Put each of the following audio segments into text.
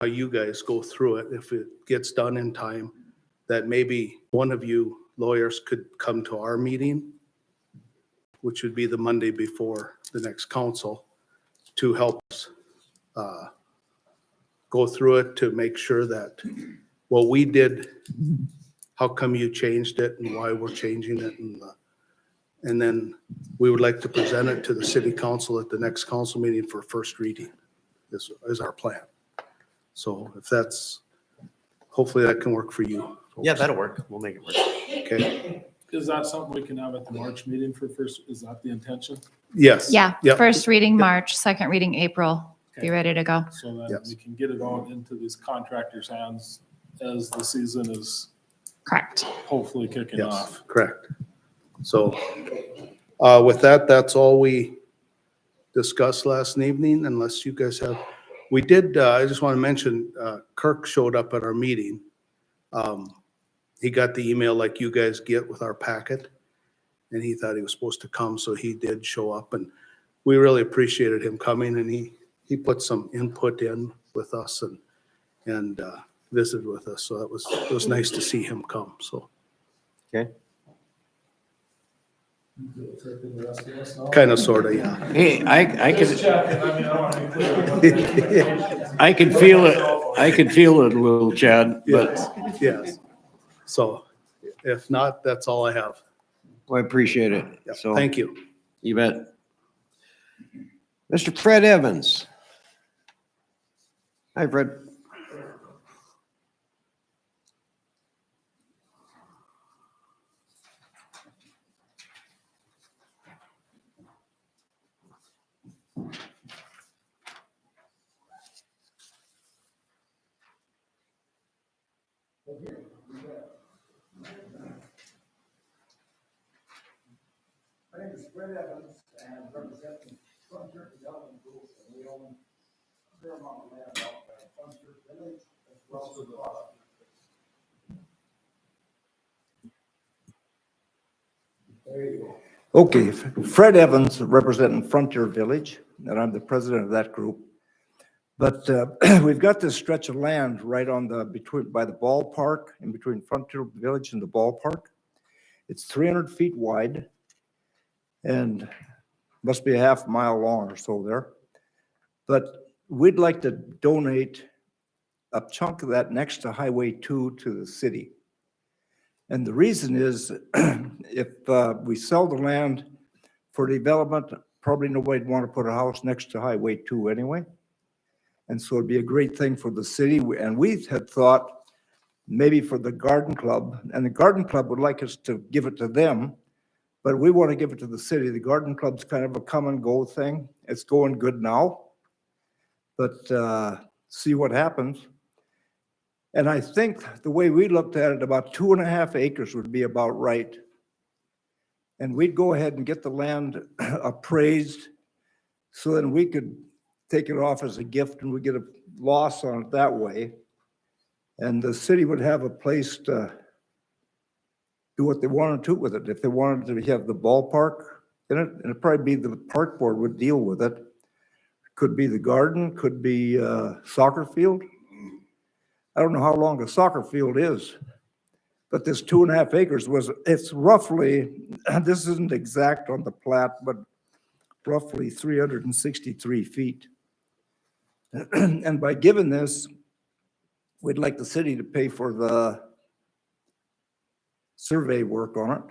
how you guys go through it. If it gets done in time, that maybe one of you lawyers could come to our meeting, which would be the Monday before the next council, to help us go through it to make sure that what we did, how come you changed it and why we're changing it. And then we would like to present it to the city council at the next council meeting for first reading is our plan. So if that's, hopefully that can work for you. Yeah, that'll work. We'll make it work. Okay. Is that something we can have at the March meeting for first, is that the intention? Yes. Yeah, Yep. first reading March, second reading April. Be ready to go. So that Yes. we can get it all into these contractors' hands as the season is Correct. hopefully kicking Yes, off. correct. So with that, that's all we discussed last evening, unless you guys have, we did, I just want to mention, Kirk showed up at our meeting. He got the email like you guys get with our packet, and he thought he was supposed to come, so he did show up, and we really appreciated him coming, and he put some input in with us and visited with us, so it was nice to see him come, so. Okay. Kind of, sort of, yeah. Hey, I can, Yes, I can feel it. I can feel it a little, Chad, but yes. So if not, that's all I have. I appreciate it. Yep, So, thank you. you bet. Mr. Fred Evans. Hi, Fred. My name is Fred Evans, and I'm representing Frontier Development Group, and we own a fair amount of land out by Frontier Village as well as the Boston. There you go. Okay, Fred Evans representing Frontier Village, and I'm the president of that group. But we've got this stretch of land right on the by the ballpark, in between Frontier Village and the ballpark. It's 300 feet wide and must be a half mile long or so there. But we'd like to donate a chunk of that next to Highway 2 to the city. And the reason is if we sell the land for development, probably nobody'd want to put a house next to Highway 2 anyway. And so it'd be a great thing for the city. And we had thought maybe for the garden club, and the garden club would like us to give it to them, but we want to give it to the city. The garden club's kind of a come and go thing. It's going good now, but see what happens. And I think the way we looked at it, about 2.5 acres would be about right. And we'd go ahead and get the land appraised so then we could take it off as a gift and we get a loss on it that way. And the city would have a place to do what they wanted to with it. If they wanted to have the ballpark in it, and it'd probably be the park board would deal with it. Could be the garden, could be soccer field. I don't know how long a soccer field is, but this 2.5 acres it's roughly, this isn't exact on the plat, but roughly 363 feet. And by giving this, we'd like the city to pay for the survey work on it.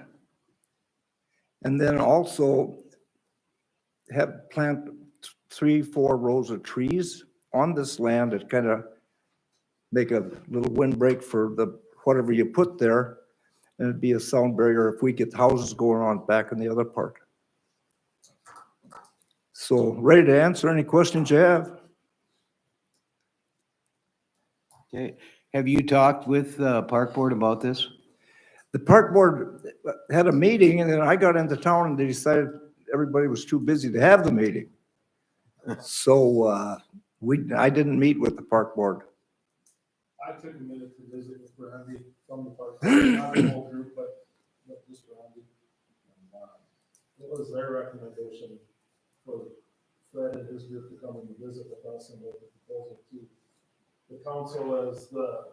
And then also plant 3-4 rows of trees on this land that kind of make a little windbreak for whatever you put there. And it'd be a sound barrier if we get houses going on back in the other part. So ready to answer any questions you have? Okay. Have you talked with the park board about this? The park board had a meeting and then I got into town and they decided everybody was too busy to have the meeting. So I didn't meet with the park board. I took a minute to visit with Randy from the park, not the whole group, but just Randy. And, it was their recommendation for Fred and his group to come and visit with us and with the proposal to the council as the,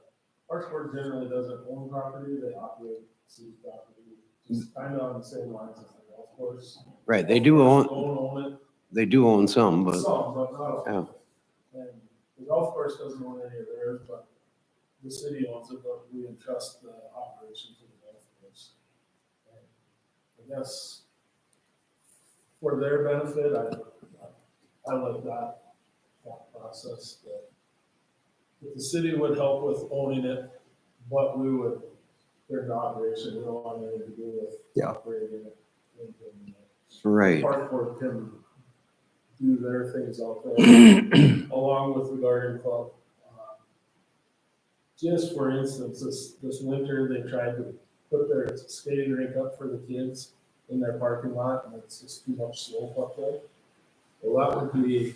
Parks Board generally doesn't own property, they operate city property. Just kind of on the same lines as the golf course. Right, they do own, Don't own it. they do own some, but, Some, but not all. yeah. And the golf course doesn't own any of theirs, but the city owns it, but we entrust the operation to the golf course. And I guess for their benefit, I like that process, that the city would help with owning it, but we would, their operation, we don't want anything to do with Yeah. operating it. And, right. Park Board can do their things out there, along with the garden club. Just for instance, this winter, they tried to put their skating rink up for the kids in their parking lot, and it's just too much slope up there. Well, that would be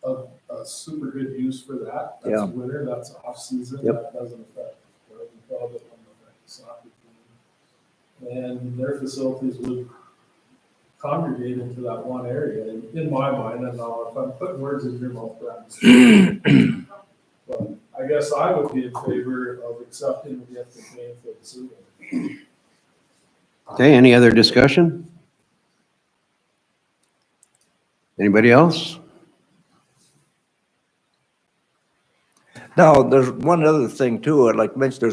a super good use for that. Yeah. That's winter, that's off-season, Yep. that doesn't affect the garden club, it doesn't affect the soccer team. And their facilities would congregate into that one area, in my mind, and now if I'm putting words in your mouth, Brad. But I guess I would be in favor of accepting the gift and paying for the sewer. Okay, any other discussion? Anybody else? Now, there's one other thing too, I'd like to mention,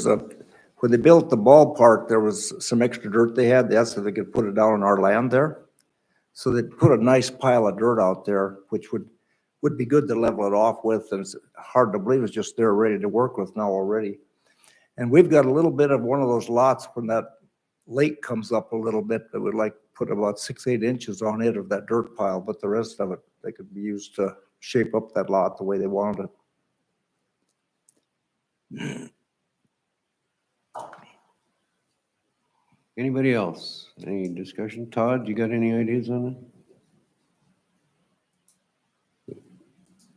when they built the ballpark, there was some extra dirt they had, they asked if they could put it down on our land there. So they put a nice pile of dirt out there, which would be good to level it off with, and it's hard to believe it's just there ready to work with now already. And we've got a little bit of one of those lots when that lake comes up a little bit, that would like put about 6-8 inches on it of that dirt pile, but the rest of it, they could be used to shape up that lot the way they wanted it. Anybody else? Any discussion? Todd, you got any ideas on it?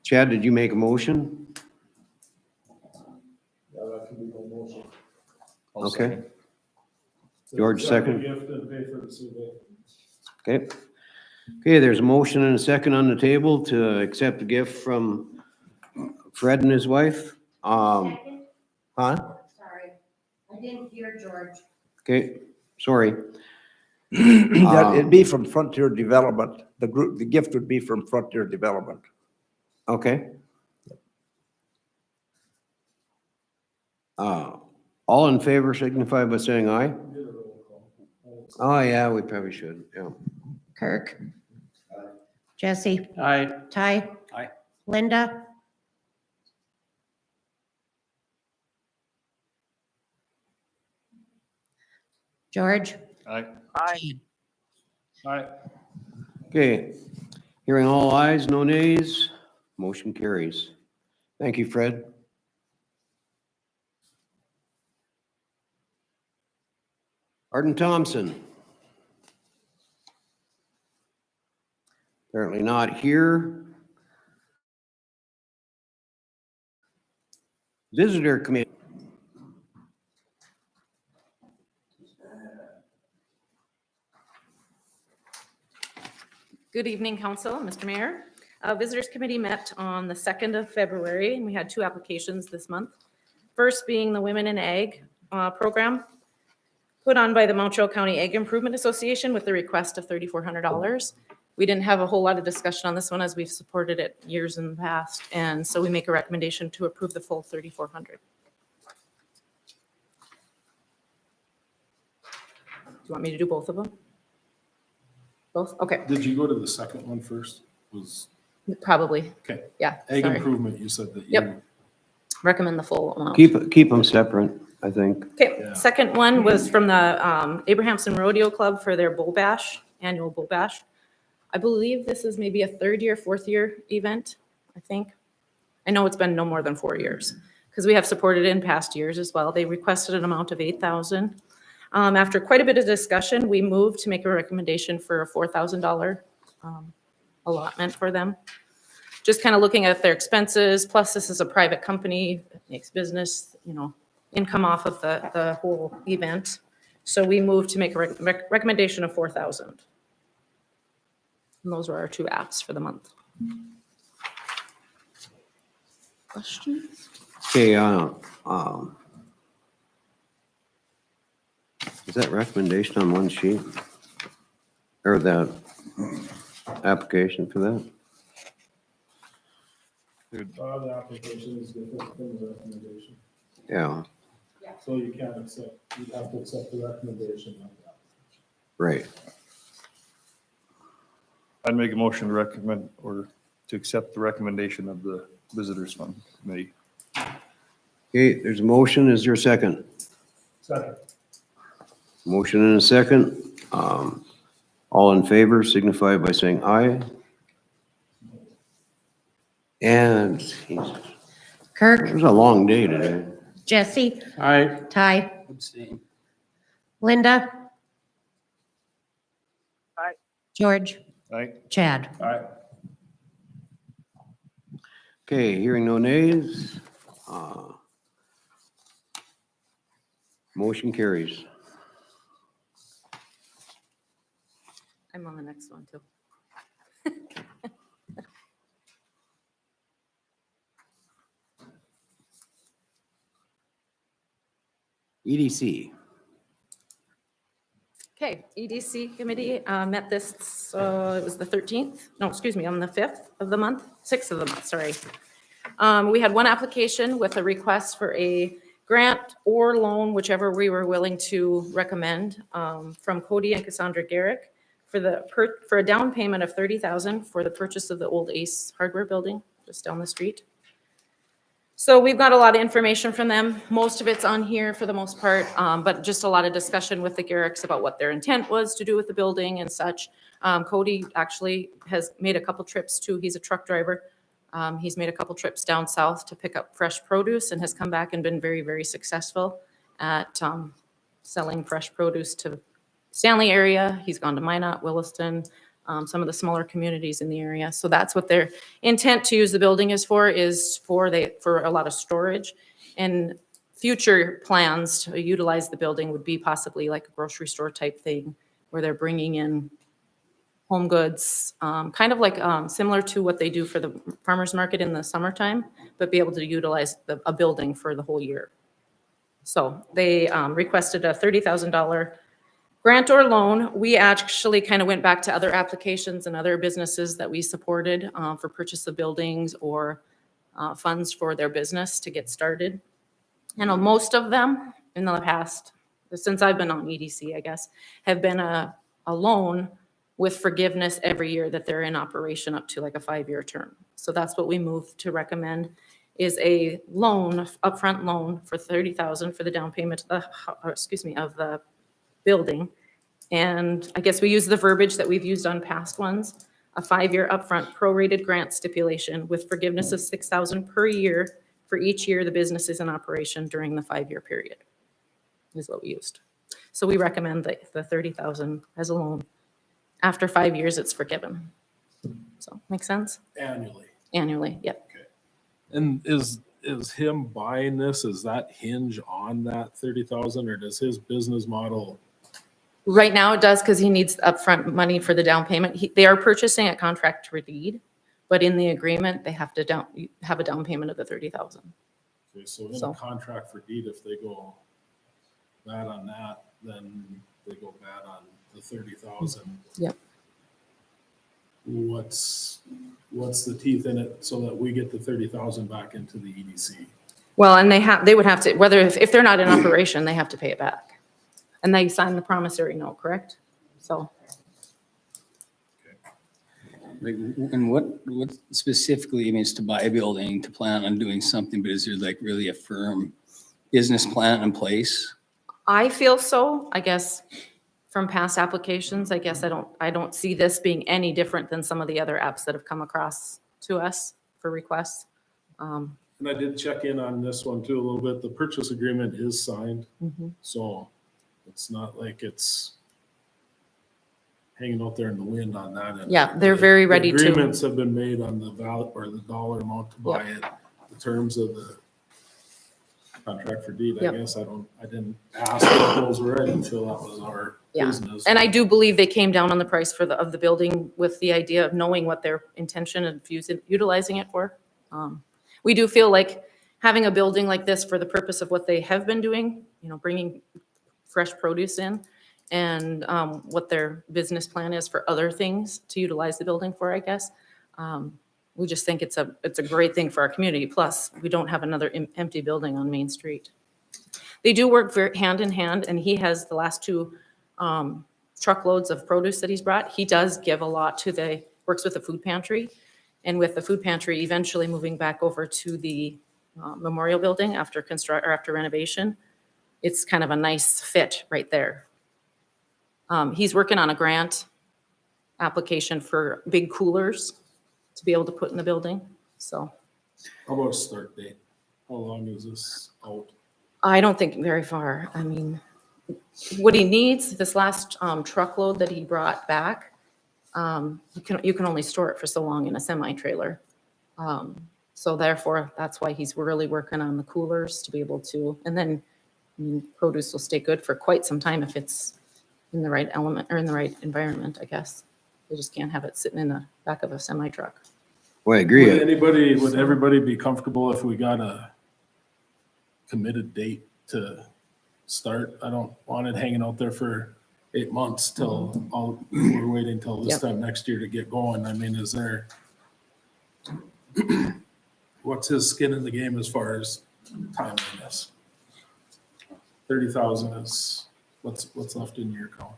Chad, did you make a motion? Yeah, that could be my motion. Okay, To George, accept the second. gift and pay for the sewer. okay. Okay, there's a motion and a second on the table to accept the gift from Fred and his wife. Second? Huh? Sorry, I didn't hear George. Okay, sorry. It'd be from Frontier Development, the gift would be from Frontier Development. Okay. All in favor signify by saying aye. Get a roll call. Oh, yeah, we probably should, yeah. Kirk? Jesse? Aye. Ty? Aye. Linda? George? Aye. Jean? Aye. Okay, hearing all ayes, no nays, motion carries. Thank you, Fred. Arden Thompson. Apparently not here. Visitor committee. Good evening, Council, Mr. Mayor. Visitors Committee met on the 2nd of February, and we had 2 applications this month. First being the Women in Ag program, put on by the Montreal County Ag Improvement Association with the request of $3,400. We didn't have a whole lot of discussion on this one as we've supported it years in the past, and so we make a recommendation to approve the full $3,400. Do you want me to do both of them? Both? Okay, Did you go to the second one first? Was, probably, okay, yeah. ag sorry. improvement, you said that you. Yep. Recommend the full amount. Keep them separate, I think. Okay, Yeah. second one was from the Abrahamson Rodeo Club for their Bull Bash, annual Bull Bash. I believe this is maybe a 3rd year, 4th year event, I think. I know it's been no more than 4 years, because we have supported it in past years as well. They requested an amount of $8,000. After quite a bit of discussion, we moved to make a recommendation for a $4,000 allotment for them. Just kind of looking at their expenses, plus this is a private company, makes business, income off of the whole event. So we moved to make a recommendation of $4,000. And those were our 2 apps for the month. Questions? Okay, is that recommendation on one sheet? Or the application for that? The application is different from the recommendation, Yeah, so you can't accept, you have to accept the recommendation of that. right. I'd make a motion to recommend or to accept the recommendation of the Visitors Fund Committee. Okay, there's a motion. Is there a second? Second. Motion and a second. All in favor signify by saying aye. And it Kirk, was a long day today. Jesse, Aye. Ty, Abstain. Linda. Aye. George, Aye. Chad. Aye. Okay, hearing no nays. Motion carries. I'm on the next one too. EDC. Okay, EDC committee met this, it was the 13th, no, excuse me, on the 5th of the month, 6th of the month, sorry. We had one application with a request for a grant or loan, whichever we were willing to recommend, from Cody and Cassandra Garrick for a down payment of $30,000 for the purchase of the old Ace Hardware building just down the street. So we've got a lot of information from them. Most of it's on here for the most part, but just a lot of discussion with the Garricks about what their intent was to do with the building and such. Cody actually has made a couple trips too. He's a truck driver. He's made a couple trips down south to pick up fresh produce and has come back and been very, very successful at selling fresh produce to Stanley area. He's gone to Minot, Williston, some of the smaller communities in the area. So that's what their intent to use the building is for a lot of storage. And future plans to utilize the building would be possibly like a grocery store type thing where they're bringing in home goods, kind of like similar to what they do for the farmers market in the summertime, but be able to utilize a building for the whole year. So they requested a $30,000 grant or loan. We actually kind of went back to other applications and other businesses that we supported for purchase of buildings or funds for their business to get started. And most of them in the past, since I've been on EDC, I guess, have been a loan with forgiveness every year that they're in operation up to like a 5-year term. So that's what we moved to recommend is a loan, upfront loan for $30,000 for the down payment of the building. And I guess we use the verbiage that we've used on past ones, a 5-year upfront prorated grant stipulation with forgiveness of $6,000 per year for each year the business is in operation during the 5-year period is what we used. So we recommend the $30,000 as a loan. After 5 years, it's forgiven. So make sense? Annually. Annually, yep. And is him buying this, does that hinge on that 30,000 or does his business model? Right now it does because he needs upfront money for the down payment. They are purchasing at contract to deed, but in the agreement, they have to have a down payment of the $30,000. Okay, so in So. a contract for deed, if they go bad on that, then they go bad on the 30,000. Yep. What's the teeth in it so that we get the 30,000 back into the EDC? Well, and they would have to, if they're not in operation, they have to pay it back. And they sign the promissory note, correct? So. Like, and what specifically, I mean, it's to buy a building, to plan on doing something, but is there like really a firm business plan in place? I feel so, I guess, from past applications, I guess I don't see this being any different than some of the other apps that have come across to us for requests. And I did check in on this one too a little bit. The purchase agreement is signed, so it's not like it's hanging out there in the wind on that end. Yeah, they're very ready to. Agreements have been made on the value or the dollar amount to buy it, the terms of the contract for deed. I Yep. guess I didn't ask what those were until that was our Yeah. business. And I do believe they came down on the price of the building with the idea of knowing what their intention of utilizing it for. We do feel like having a building like this for the purpose of what they have been doing, bringing fresh produce in, and what their business plan is for other things to utilize the building for, I guess. We just think it's a great thing for our community. Plus, we don't have another empty building on Main Street. They do work very hand in hand, and he has the last 2 truckloads of produce that he's brought. He does give a lot to works with the food pantry, and with the food pantry eventually moving back over to the memorial building after renovation. It's kind of a nice fit right there. He's working on a grant application for big coolers to be able to put in the building. So How about a start date? How long is this out? I don't think very far. I mean, what he needs, this last truckload that he brought back, you can only store it for so long in a semi-trailer. So therefore, that's why he's really working on the coolers to be able to, and then produce will stay good for quite some time if it's in the right element or in the right environment, I guess. They just can't have it sitting in the back of a semi-truck. Well, I agree. Would everybody be comfortable if we got a committed date to start? I don't want it hanging out there for 8 months till we're waiting till this Yep. time next year to get going. I mean, is there, what's his skin in the game as far as timeliness? 30,000 is, what's left in your account?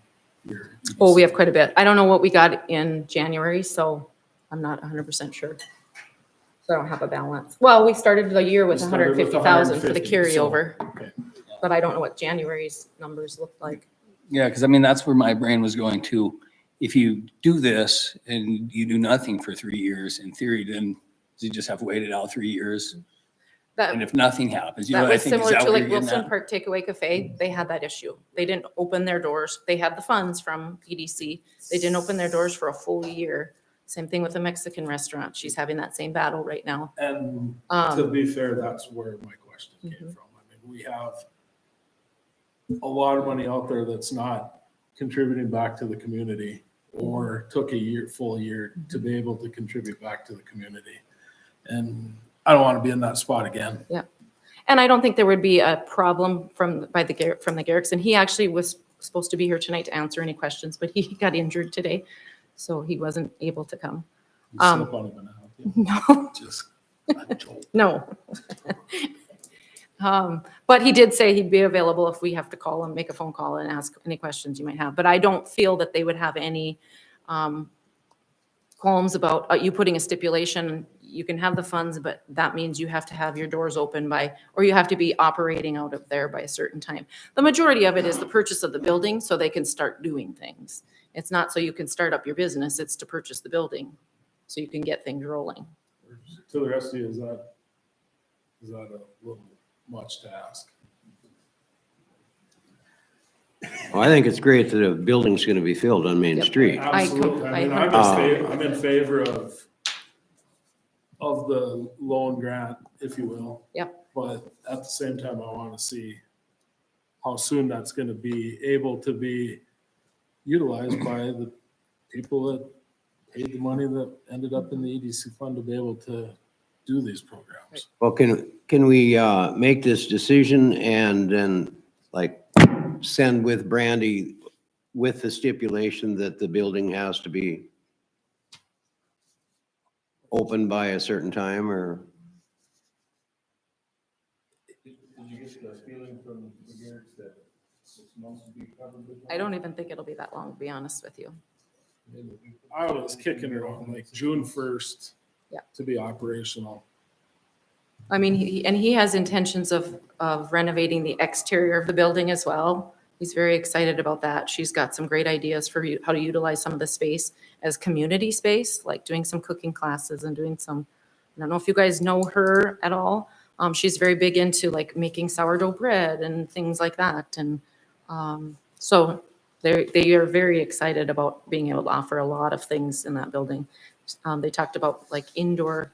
Oh, we have quite a bit. I don't know what we got in January, so I'm not 100% sure. So I don't have a balance. Well, we started the year with We started with 150,000 for the 150, so- carryover, Okay. but I don't know what January's numbers look like. Yeah, because I mean, that's where my brain was going to. If you do this and you do nothing for 3 years, in theory, then you just have to wait it out 3 years. And That, if nothing happens, you know that what I was think, is similar that to what like you're getting Wilson at? Park Takeaway Cafe. They had that issue. They didn't open their doors. They had the funds from EDC. They didn't open their doors for a full year. Same thing with the Mexican restaurant. She's having that same battle right now. And to be fair, that's where my question came Mhm. from. I mean, we have a lot of money out there that's not contributing back to the community or took a full year to be able to contribute back to the community. And I don't want to be in that spot again. And I don't think there would be a problem from the Garrickson. He actually was supposed to be here tonight to answer any questions, but he got injured today, so he wasn't able to come. You Um, slip on a banana. No, Just a joke. no. But he did say he'd be available if we have to call him, make a phone call and ask any questions you might have. But I don't feel that they would have any qualms about you putting a stipulation. You can have the funds, but that means you have to have your doors open by, or you have to be operating out of there by a certain time. The majority of it is the purchase of the building so they can start doing things. It's not so you can start up your business, it's to purchase the building so you can get things rolling. To the rest of you, is that a little much to ask? Well, I think it's great that a building's going to be filled on Main Yep. Street. Absolutely. I mean, I'm in favor of the loan grant, if you will. Yep. But at the same time, I want to see how soon that's going to be able to be utilized by the people that paid the money that ended up in the EDC fund to be able to do these programs. Well, can we make this decision and then like send with Brandy with the stipulation that the building has to be open by a certain time or? Did you get the feeling from the Garrets that 6 months would be covered? I don't even think it'll be that long, to be honest with you. I was kicking it on like June 1st Yeah. to be operational. I mean, he has intentions of renovating the exterior of the building as well. He's very excited about that. She's got some great ideas for how to utilize some of the space as community space, like doing some cooking classes and doing some, I don't know if you guys know her at all. She's very big into like making sourdough bread and things like that. And so they are very excited about being able to offer a lot of things in that building. They talked about like indoor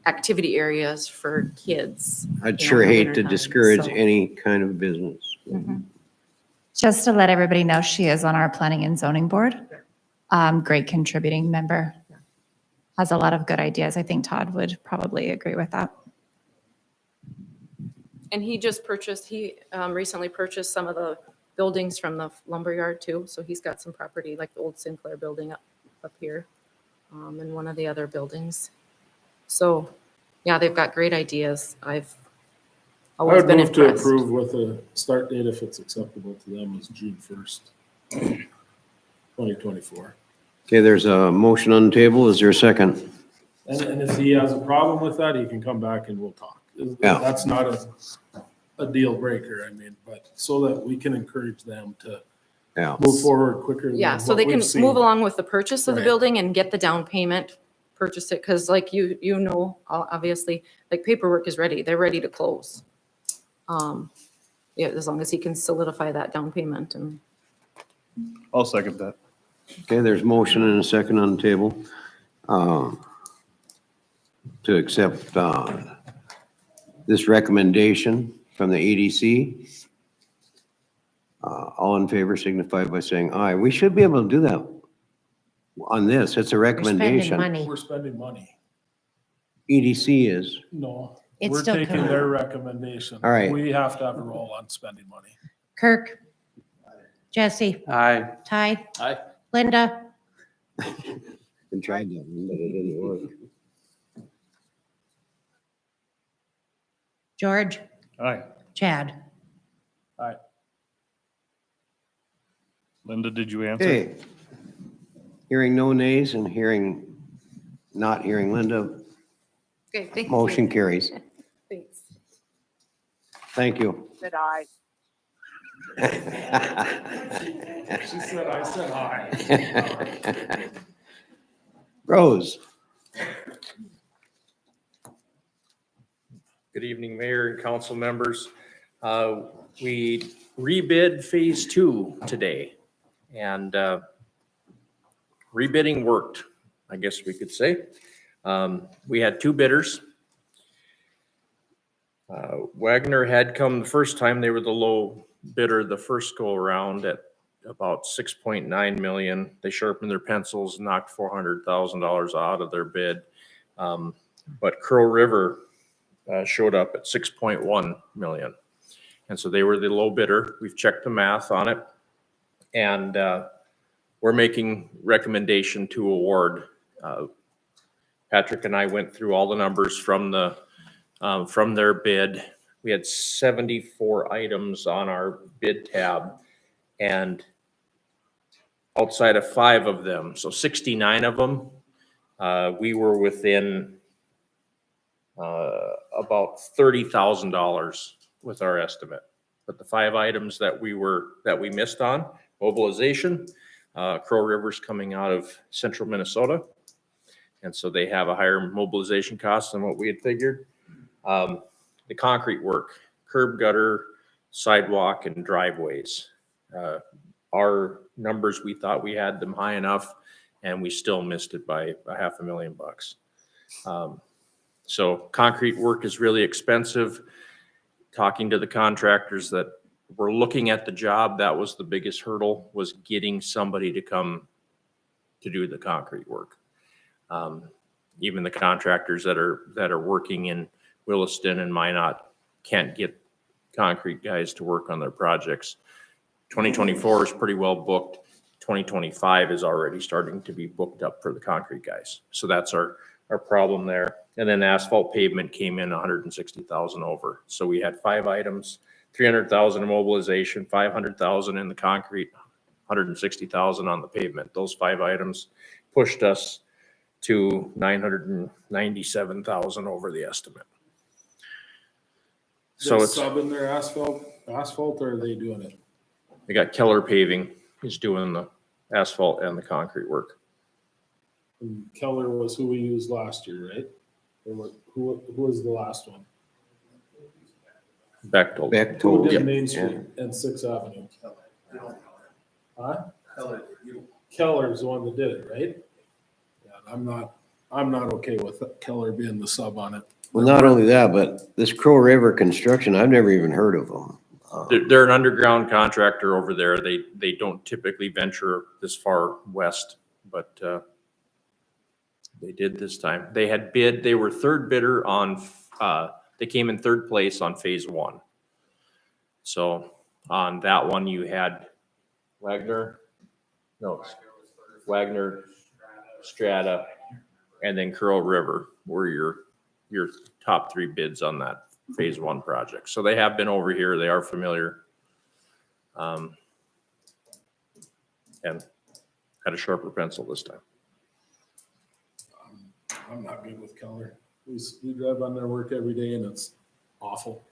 activity areas for kids. I'd you know, sure in the hate to wintertime, discourage so. any kind of business. Just to let everybody know, she is on our planning and zoning board. Great contributing member. Has a lot of good ideas. I think Todd would probably agree with that. And he just purchased, he recently purchased some of the buildings from the lumberyard too. So he's got some property, like the old Sinclair building up here, and one of the other buildings. So, yeah, they've got great ideas. I've I always would been move to impressed. approve with a start date if it's acceptable to them is June 1st, 2024. Okay, there's a motion on the table. Is there a second? And if he has a problem with that, he can come back and we'll talk. Yeah. That's not a deal breaker, I mean, but so that we can encourage them to Yeah. move forward quicker than Yeah, so what they can we've seen. move along with the purchase of the Right. building and get the down payment, purchase it, because like you know, obviously, like paperwork is ready, they're ready to close. Yeah, as long as he can solidify that down payment and. I'll second that. Okay, there's motion and a second on the table to accept this recommendation from the EDC. All in favor signify by saying aye. We should be able to do that on this. It's a We're spending recommendation. money. We're spending money. EDC is. No, It's we're still taking coming. their recommendation. All right. We have to have a roll on spending money. Kirk. Jesse. Aye. Ty. Aye. Linda. Been tried that one, but it didn't work. George. Aye. Chad. Aye. Linda, did you answer? Okay. Hearing no nays and not hearing Linda, Okay, thank you. motion carries. Thanks. Thank you. Said aye. She said, I said aye. Rose. Good evening, Mayor and council members. We rebid phase 2 today, and rebidding worked, I guess we could say. We had 2 bidders. Wagner had come the first time. They were the low bidder the first go around at about 6.9 million. They sharpened their pencils, knocked $400,000 out of their bid. But Crow River showed up at 6.1 million. And so they were the low bidder. We've checked the math on it. And we're making recommendation to award. Patrick and I went through all the numbers from their bid. We had 74 items on our bid tab, and outside of 5 of them, so 69 of them, we were within about $30,000 with our estimate. But the 5 items that we missed on, mobilization, Crow River's coming out of central Minnesota, and so they have a higher mobilization cost than what we had figured. The concrete work, curb gutter, sidewalk, and driveways. Our numbers, we thought we had them high enough, and we still missed it by $500,000. So concrete work is really expensive. Talking to the contractors that were looking at the job, that was the biggest hurdle, was getting somebody to come to do the concrete work. Even the contractors that are working in Williston and Minot can't get concrete guys to work on their projects. 2024 is pretty well booked. 2025 is already starting to be booked up for the concrete guys. So that's our problem there. And then asphalt pavement came in 160,000 over. So we had 5 items, 300,000 in mobilization, 500,000 in the concrete, 160,000 on the pavement. Those 5 items pushed us to 997,000 over the estimate. So They're it's, subbing their asphalt, or are they doing it? they got Keller Paving is doing the asphalt and the concrete work. And Keller was who we used last year, right? Who was the last one? Bechtold. Who did Bechtold. Main Street and 6th Avenue? Huh? Keller's the one that did it, right? Yeah, I'm not okay with Keller being the sub on it. Well, not only that, but this Crow River Construction, I've never even heard of them. They're an underground contractor over there. They don't typically venture this far west, but they did this time. They had bid, they were third bidder on They came in third place on phase one. So on that one, you had Wagner, Strata, and then Curl River were your top three bids on that phase one project. So they have been over here. They are familiar. And had a sharper pencil this time. I'm not good with Keller. We drive on their work every day and it's awful.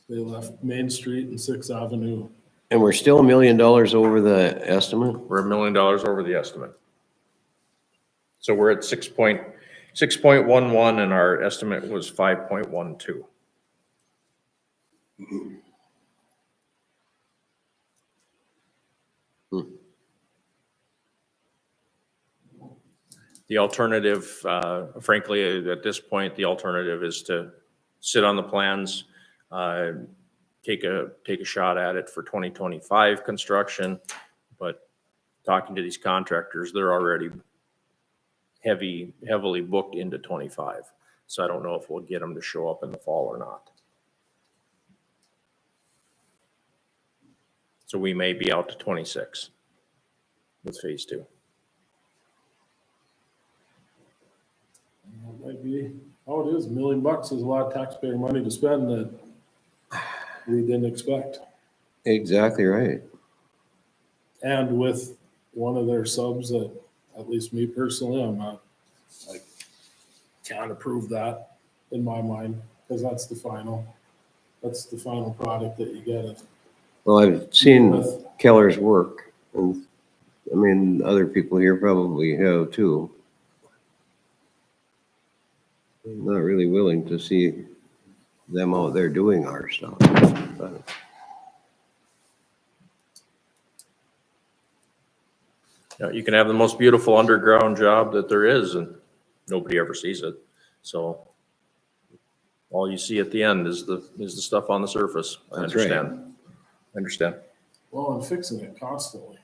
They left Main Street and Sixth Avenue. And we're still $1 million over the estimate? We're $1 million over the estimate. So we're at 6.11 and our estimate was 5.12. The alternative, frankly, at this point, the alternative is to sit on the plans, take a shot at it for 2025 construction. But talking to these contractors, they're already heavily booked into 25. So I don't know if we'll get them to show up in the fall or not. So we may be out to 26 with phase two. It might be, how it is, $1 million is a lot of taxpayer money to spend that we didn't expect. Exactly right. And with one of their subs that, at least me personally, I'm not, like, can't approve that in my mind, because that's the final product that you get. Well, I've seen Keller's work, and I mean, other people here probably have too. I'm not really willing to see them out there doing our stuff. But You can have the most beautiful underground job that there is and nobody ever sees it. So all you see at the end is the stuff on the surface. I That's right. understand. Well, and fixing it constantly.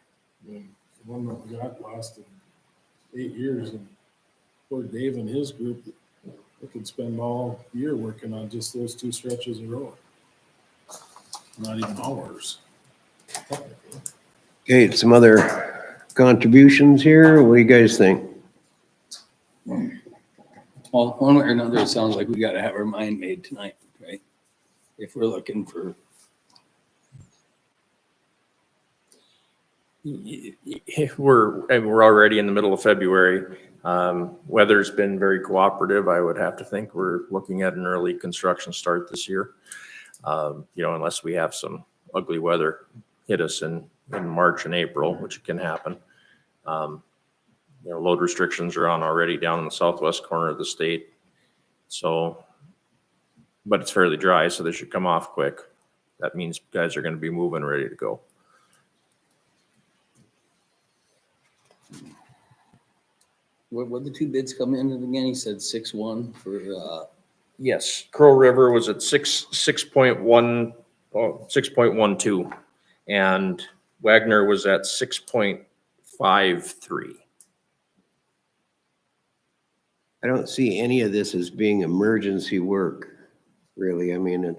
I mean, the one that we got lasted 8 years, and poor Dave and his group, they could spend all year working on just those two stretches of road. Not even hours, technically. okay, some other contributions here. What do you guys think? Well, one way or another, it sounds like we gotta have our mind made tonight, right? If we're looking for. We're already in the middle of February. Weather's been very cooperative. I would have to think we're looking at an early construction start this year. Unless we have some ugly weather hit us in March and April, which can happen. Load restrictions are on already down in the southwest corner of the state. So, but it's fairly dry, so they should come off quick. That means guys are going to be moving, ready to go. What the two bids come in at again? He said 6.1 for, Yes, Curl River was at 6.12, and Wagner was at 6.53. I don't see any of this as being emergency work, really. I mean,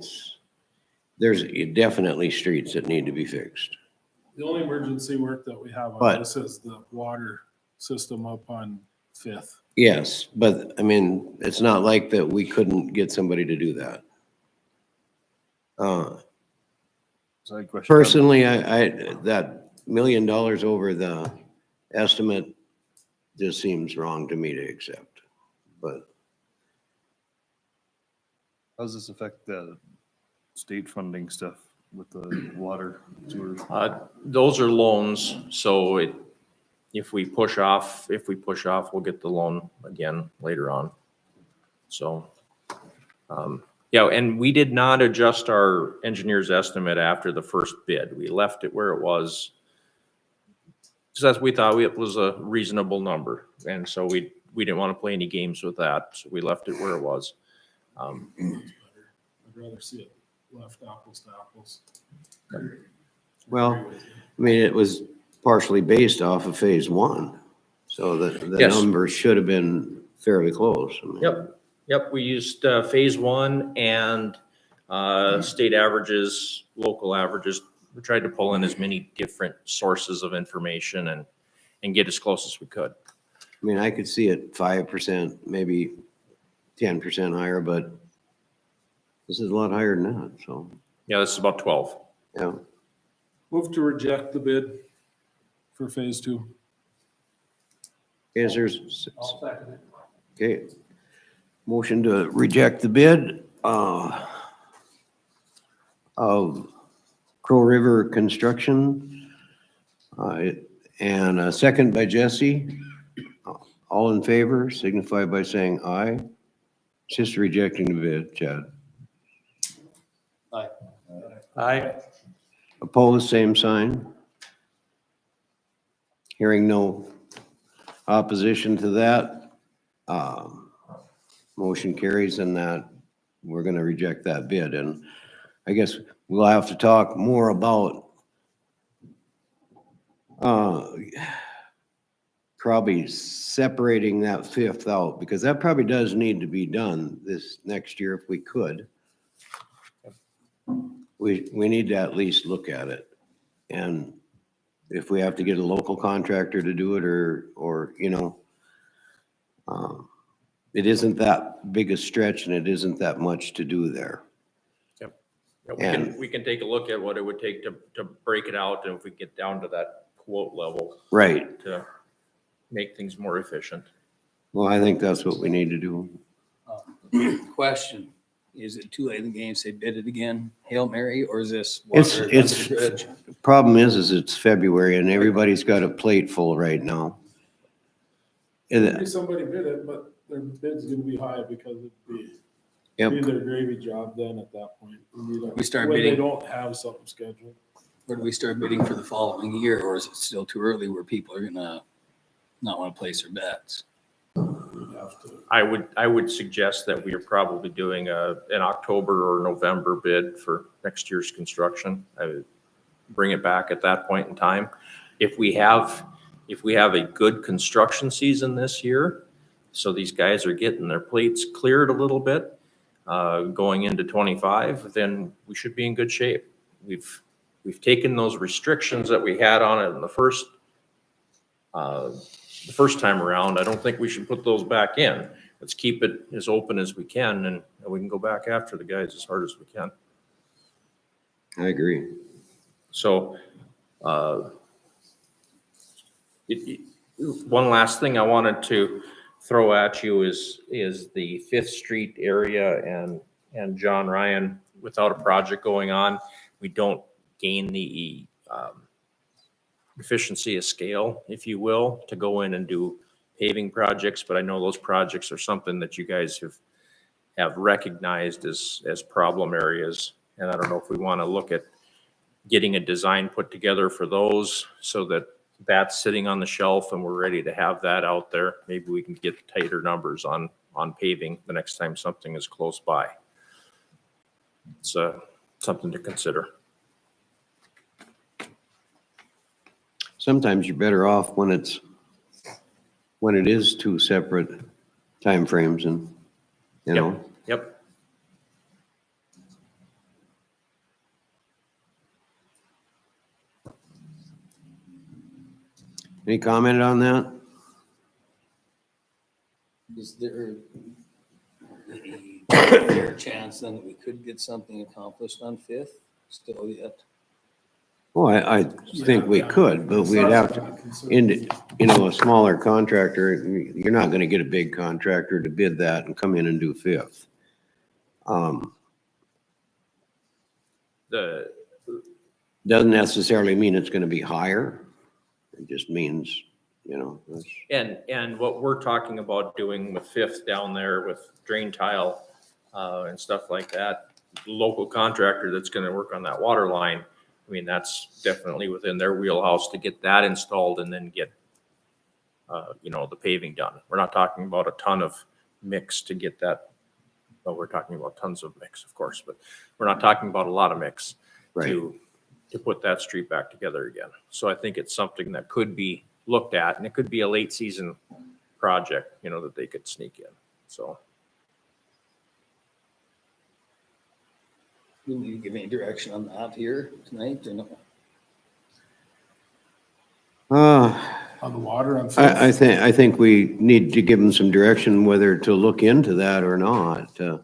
there's definitely streets that need to be fixed. The only emergency work that we have on But- this is the water system up on Fifth. Yes, but I mean, it's not like that we couldn't get somebody to do that. So I had a question. Personally, I that $1 million over the estimate just seems wrong to me to accept, but How does this affect the state funding stuff with the water, sewer? Those are loans, so if we push off, we'll get the loan again later on. So, and we did not adjust our engineer's estimate after the first bid. We left it where it was. So that's, we thought it was a reasonable number. And so we didn't want to play any games with that. So we left it where it was. I'd rather see it left apples to apples. well, I mean, it was partially based off of phase one. So the Yes. numbers should have been fairly close. I mean, Yep. Yep, we used phase one and state averages, local averages. We tried to pull in as many different sources of information and get as close as we could. I mean, I could see it 5%, maybe 10% higher, but this is a lot higher than that, so, Yeah, this is about 12. yeah. Move to reject the bid for phase two. Is there's, okay. Motion to reject the bid, of Crow River Construction. And a second by Jesse. All in favor, signify by saying aye. It's just rejecting the bid, Chad. Aye. Opposed, same sign. Hearing no opposition to that, motion carries and that we're gonna reject that bid. And I guess we'll have to talk more about probably separating that fifth out, because that probably does need to be done this next year if we could. We need to at least look at it. And if we have to get a local contractor to do it or, you know, it isn't that big a stretch and it isn't that much to do there. Yeah, we can take a look at what it would take to break it out, and if we get down to that quote level Right. to make things more efficient. Well, I think that's what we need to do. Question, is it too late in the game, say bid it again, Hail Mary, or is this? It's, water under it's, the bridge? problem is it's February and everybody's got a plate full right now. And, Maybe somebody bid it, but their bid's gonna be high because it'd be yep, their gravy job then at that point. We start When they bidding. don't have something scheduled. Or do we start bidding for the following year, or is it still too early where people are gonna not wanna place their bets? We'd have to. I would suggest that we are probably doing an October or November bid for next year's construction. I would bring it back at that point in time. If we have a good construction season this year, so these guys are getting their plates cleared a little bit, going into 25, then we should be in good shape. We've taken those restrictions that we had on it in the first time around. I don't think we should put those back in. Let's keep it as open as we can, and we can go back after the guys as hard as we can. I agree. So, one last thing I wanted to throw at you is the Fifth Street area and John Ryan. Without a project going on, we don't gain the efficiency of scale, if you will, to go in and do paving projects. But I know those projects are something that you guys have recognized as problem areas. And I don't know if we want to look at getting a design put together for those so that that's sitting on the shelf and we're ready to have that out there. Maybe we can get tighter numbers on paving the next time something is close by. It's something to consider. Sometimes you're better off when it is two separate timeframes and, you know. Yep. Any comment on that? Is there a fair chance then that we could get something accomplished on Fifth still yet? Well, I think we could, but we'd have to, a smaller contractor, you're not gonna get a big contractor to bid that and come in and do Fifth. Doesn't necessarily mean it's gonna be higher. It just means, that's- And what we're talking about doing with Fifth down there with drain tile and stuff like that, local contractor that's gonna work on that water line, I mean, that's definitely within their wheelhouse to get that installed and then get, the paving done. We're not talking about a ton of mix to get that. Well, we're talking about tons of mix, of course, but we're not talking about a lot of mix Right. to put that street back together again. So I think it's something that could be looked at, and it could be a late season project, that they could sneak in. So You need to give any direction on that here tonight or no? On the water, on. I think we need to give them some direction whether to look into that or not, to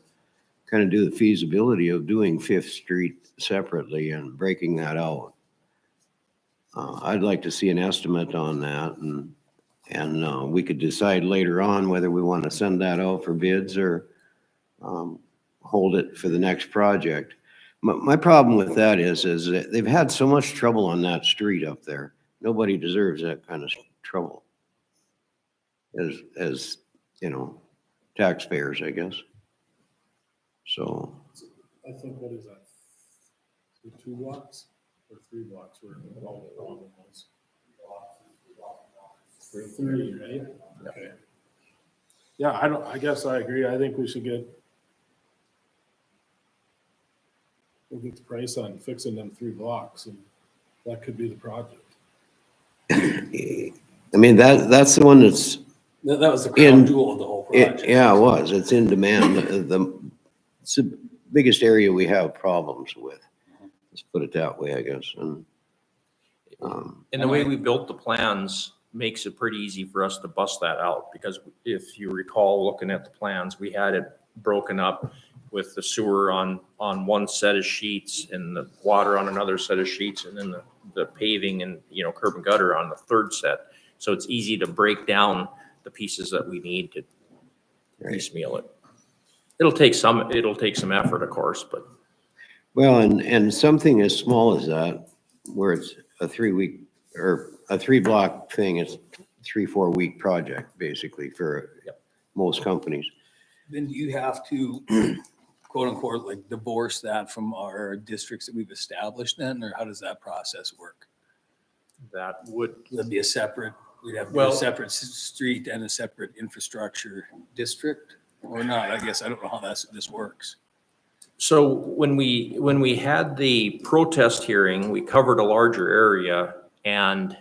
kind of do the feasibility of doing Fifth Street separately and breaking that out. I'd like to see an estimate on that and we could decide later on whether we want to send that out for bids or hold it for the next project. My problem with that is that they've had so much trouble on that street up there. Nobody deserves that kind of trouble. As, you know, taxpayers, I guess. So, I think, what is that? 2 blocks or 3 blocks where all the problem was? 3, right? Okay. Yeah, I guess I agree. I think we'll get the price on fixing them 3 blocks and that could be the project. I mean, that's the one that's, That was the crown jewel of the whole project. yeah, it was. It's in demand. It's the biggest area we have problems with. Let's put it that way, I guess. And And the way we built the plans makes it pretty easy for us to bust that out, because if you recall, looking at the plans, we had it broken up with the sewer on one set of sheets and the water on another set of sheets, and then the paving and, you know, curb and gutter on the third set. So it's easy to break down the pieces that we need to piecemeal it. It'll take some effort, of course, but. well, and something as small as that, where it's a 3-week or a 3-block thing, it's 3-4 week project basically for most companies. Then do you have to, quote unquote, like divorce that from our districts that we've established then, or how does that process work? That would, That'd be a separate, we'd have Well- a separate street and a separate infrastructure district or not? I guess I don't know how this works. so when we had the protest hearing, we covered a larger area and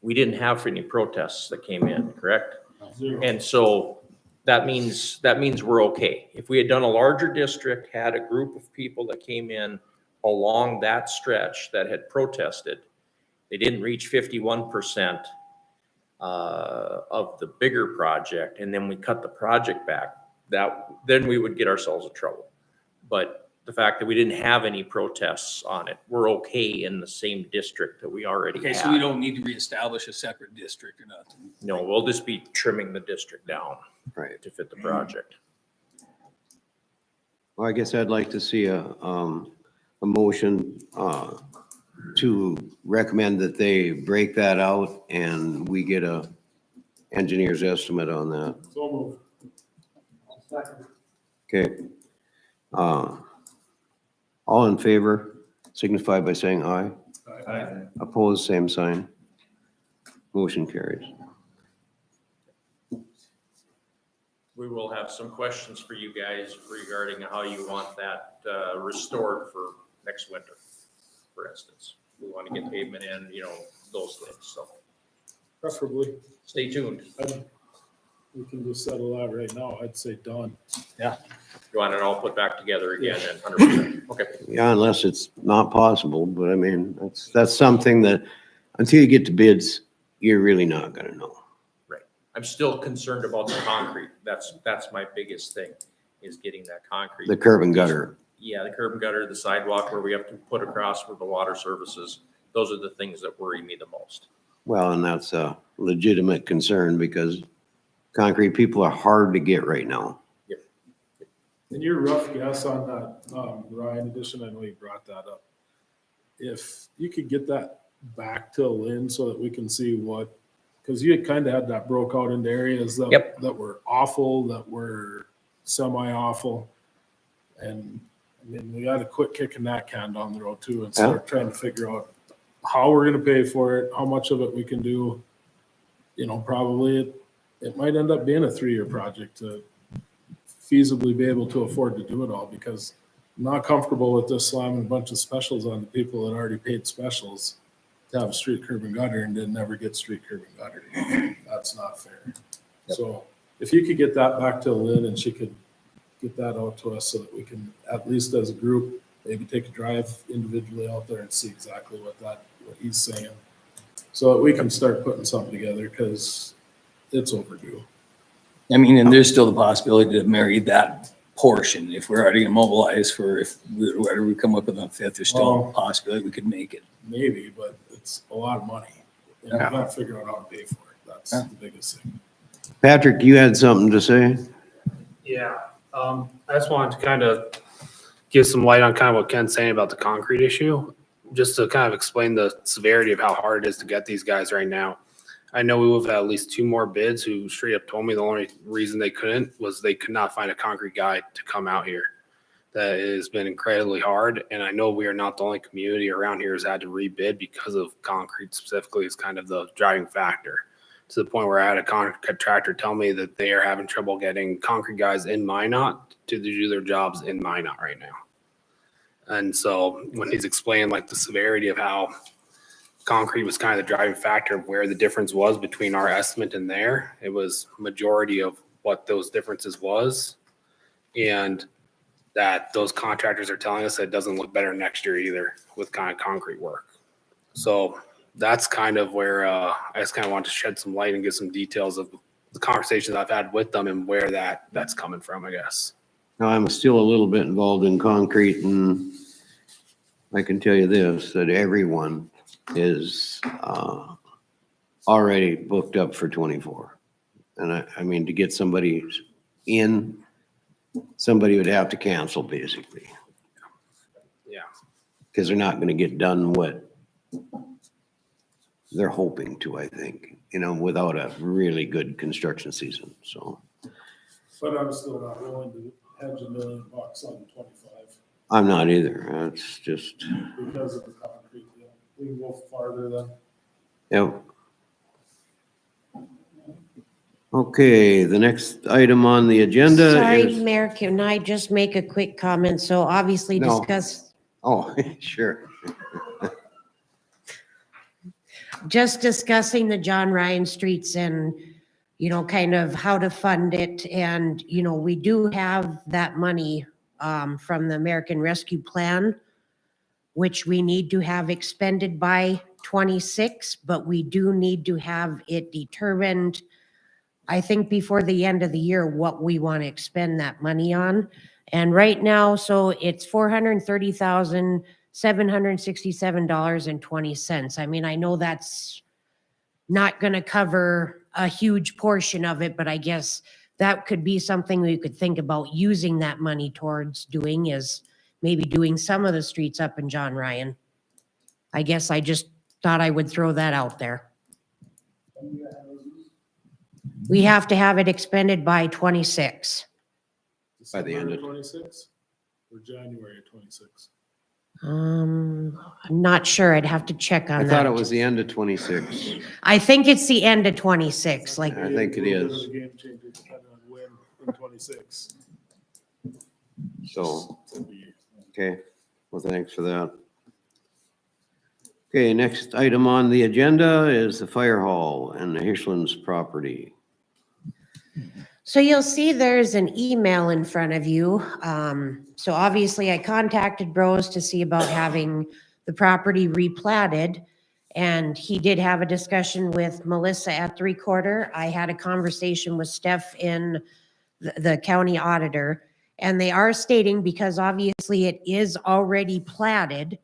we didn't have any protests that came in, correct? Zero. And so that means we're okay. If we had done a larger district, had a group of people that came in along that stretch that had protested, they didn't reach 51% of the bigger project, and then we cut the project back, then we would get ourselves in trouble. But the fact that we didn't have any protests on it, we're okay in the same district that we already Okay, had. so we don't need to reestablish a separate district or nothing. No, we'll just be trimming the district down Right. to fit the project. Well, I guess I'd like to see a motion to recommend that they break that out and we get a engineer's estimate on that. So move. Okay. All in favor, signify by saying aye. Aye. Opposed, same sign. Motion carries. We will have some questions for you guys regarding how you want that restored for next winter, for instance. We want to get pavement in, you know, those things, so Preferably, stay tuned. we can just settle that right now. I'd say done. You want it all put back together again and 100%. Okay. Yeah, unless it's not possible, but I mean, that's something that until you get to bids, you're really not gonna know. I'm still concerned about the concrete. That's my biggest thing, is getting that concrete. The curb and gutter. Yeah, the curb and gutter, the sidewalk where we have to put across for the water services. Those are the things that worry me the most. Well, and that's a legitimate concern because concrete people are hard to get right now. And your rough guess on that, Ryan addition, I know you brought that up. If you could get that back to Lynn so that we can see what, because you had kind of had that broke out into areas that were awful, that were semi-awful. And I mean, we got to quit kicking that can down the road too and start trying to figure out how we're going to pay for it, how much of it we can do. You know, probably it might end up being a 3-year project to feasibly be able to afford to do it all, because I'm not comfortable with this slamming a bunch of specials on the people that already paid specials to have a street curb and gutter and didn't ever get street curb and gutter. That's not fair. So if you could get that back to Lynn and she could get that out to us so that we can, at least as a group, maybe take a drive individually out there and see exactly what he's saying. So that we can start putting something together, because it's overdue. I mean, and there's still the possibility to marry that portion. If we're already gonna mobilize for, whatever we come up with on 5th, there's still Well- a possibility we could make it. Maybe, but it's a lot of money. And we gotta figure out how to pay for it. That's Yeah. the biggest thing. Patrick, you had something to say? Yeah, I just wanted to kind of give some light on kind of what Ken's saying about the concrete issue, just to kind of explain the severity of how hard it is to get these guys right now. I know we have had at least 2 more bids who straight up told me the only reason they couldn't was they could not find a concrete guy to come out here. That has been incredibly hard, and I know we are not the only community around here has had to rebid because of concrete specifically is kind of the driving factor. To the point where I had a contractor tell me that they are having trouble getting concrete guys in Minot to do their jobs in Minot right now. And so when he's explaining like the severity of how concrete was kind of the driving factor of where the difference was between our estimate and there, it was majority of what those differences was. And that those contractors are telling us that it doesn't look better next year either with kind of concrete work. So that's kind of where I just kind of want to shed some light and give some details of the conversations I've had with them and where that's coming from, I guess. Now, I'm still a little bit involved in concrete, and I can tell you this, that everyone is already booked up for 24. And I mean, to get somebody in, somebody would have to cancel basically. Yeah. Because they're not going to get done what they're hoping to, I think, without a really good construction season, so. But I'm still not willing to hedge $1 million on 25 I'm not either. It's just, because of the concrete deal. We can go farther than. yep. Okay, the next item on the agenda Sorry, is, Mayor, can I just make a quick comment? So obviously No. discuss, oh, sure. just discussing the John Ryan streets and, kind of how to fund it. And, we do have that money from the American Rescue Plan, which we need to have expended by 26, but we do need to have it determined, I think, before the end of the year, what we want to expend that money on. And right now, so it's $430,767.20. I mean, I know that's not going to cover a huge portion of it, but I guess that could be something we could think about using that money towards doing, is maybe doing some of the streets up in John Ryan. I guess I just thought I would throw that out there. We have to have it expended by 26. By the end of- 26 or January of 26. I'm not sure. I'd have to check on I that. thought it was the end of 26. I think it's the end of 26, like, I think it Little bit is. of a game changer depending on when in 26. So, It'll be- okay, well, thanks for that. Okay, next item on the agenda is the fire hall and the Hirschland's property. so you'll see there's an email in front of you. So obviously I contacted Bros to see about having the property replatted. And he did have a discussion with Melissa at the recorder. I had a conversation with Steph in the county auditor. And they are stating, because obviously it is already platted,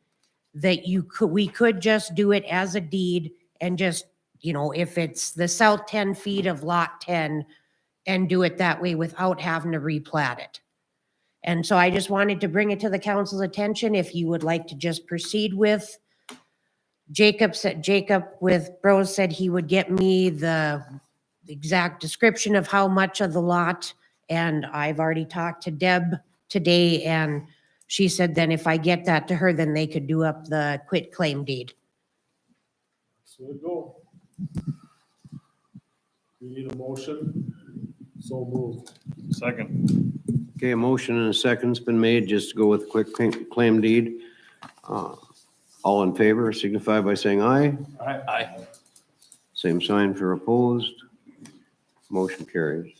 that we could just do it as a deed and just, if it's the south 10 feet of lot 10, and do it that way without having to replat it. And so I just wanted to bring it to the council's attention if you would like to just proceed with. Jacob with Bros said he would get me the exact description of how much of the lot. And I've already talked to Deb today, and she said then if I get that to her, then they could do up the quit claim deed. So we go. We need a motion. So moved. Second. Okay, a motion and a second's been made just to go with quick claim deed. All in favor signify by saying aye. Aye. Same sign for opposed. Motion carries.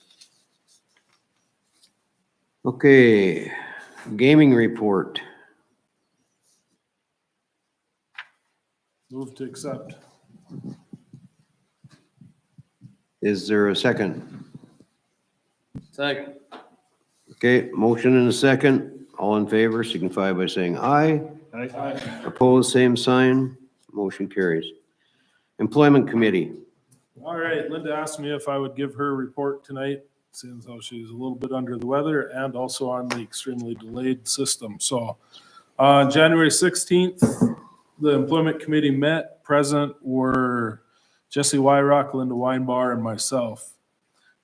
Okay, gaming report. Move to accept. Is there a second? Second. Okay, motion and a second. All in favor signify by saying aye. Opposed, same sign. Motion carries. Employment Committee. All right, Linda asked me if I would give her a report tonight, since though she's a little bit under the weather and also on the extremely delayed system. So on January 16th, the Employment Committee met. Present were Jesse Wyrock, Linda Weinbar, and myself.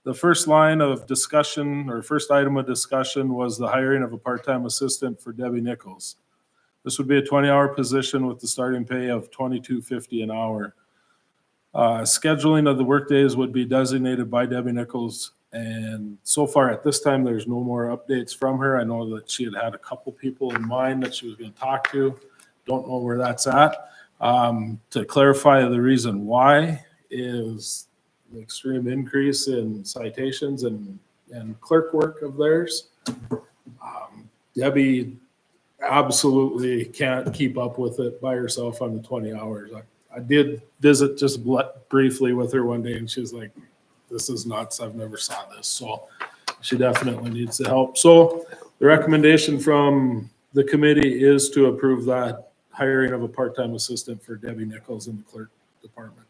The first line of discussion, or first item of discussion, was the hiring of a part-time assistant for Debbie Nichols. This would be a 20-hour position with the starting pay of $22.50 an hour. Scheduling of the workdays would be designated by Debbie Nichols, and so far at this time, there's no more updates from her. I know that she had a couple people in mind that she was going to talk to. Don't know where that's at. To clarify, the reason why is the extreme increase in citations and clerk work of theirs. Debbie absolutely can't keep up with it by herself on the 20 hours. I did visit just briefly with her one day, and she's like, this is nuts. I've never saw this. So she definitely needs the help. So the recommendation from the committee is to approve that hiring of a part-time assistant for Debbie Nichols in the clerk department.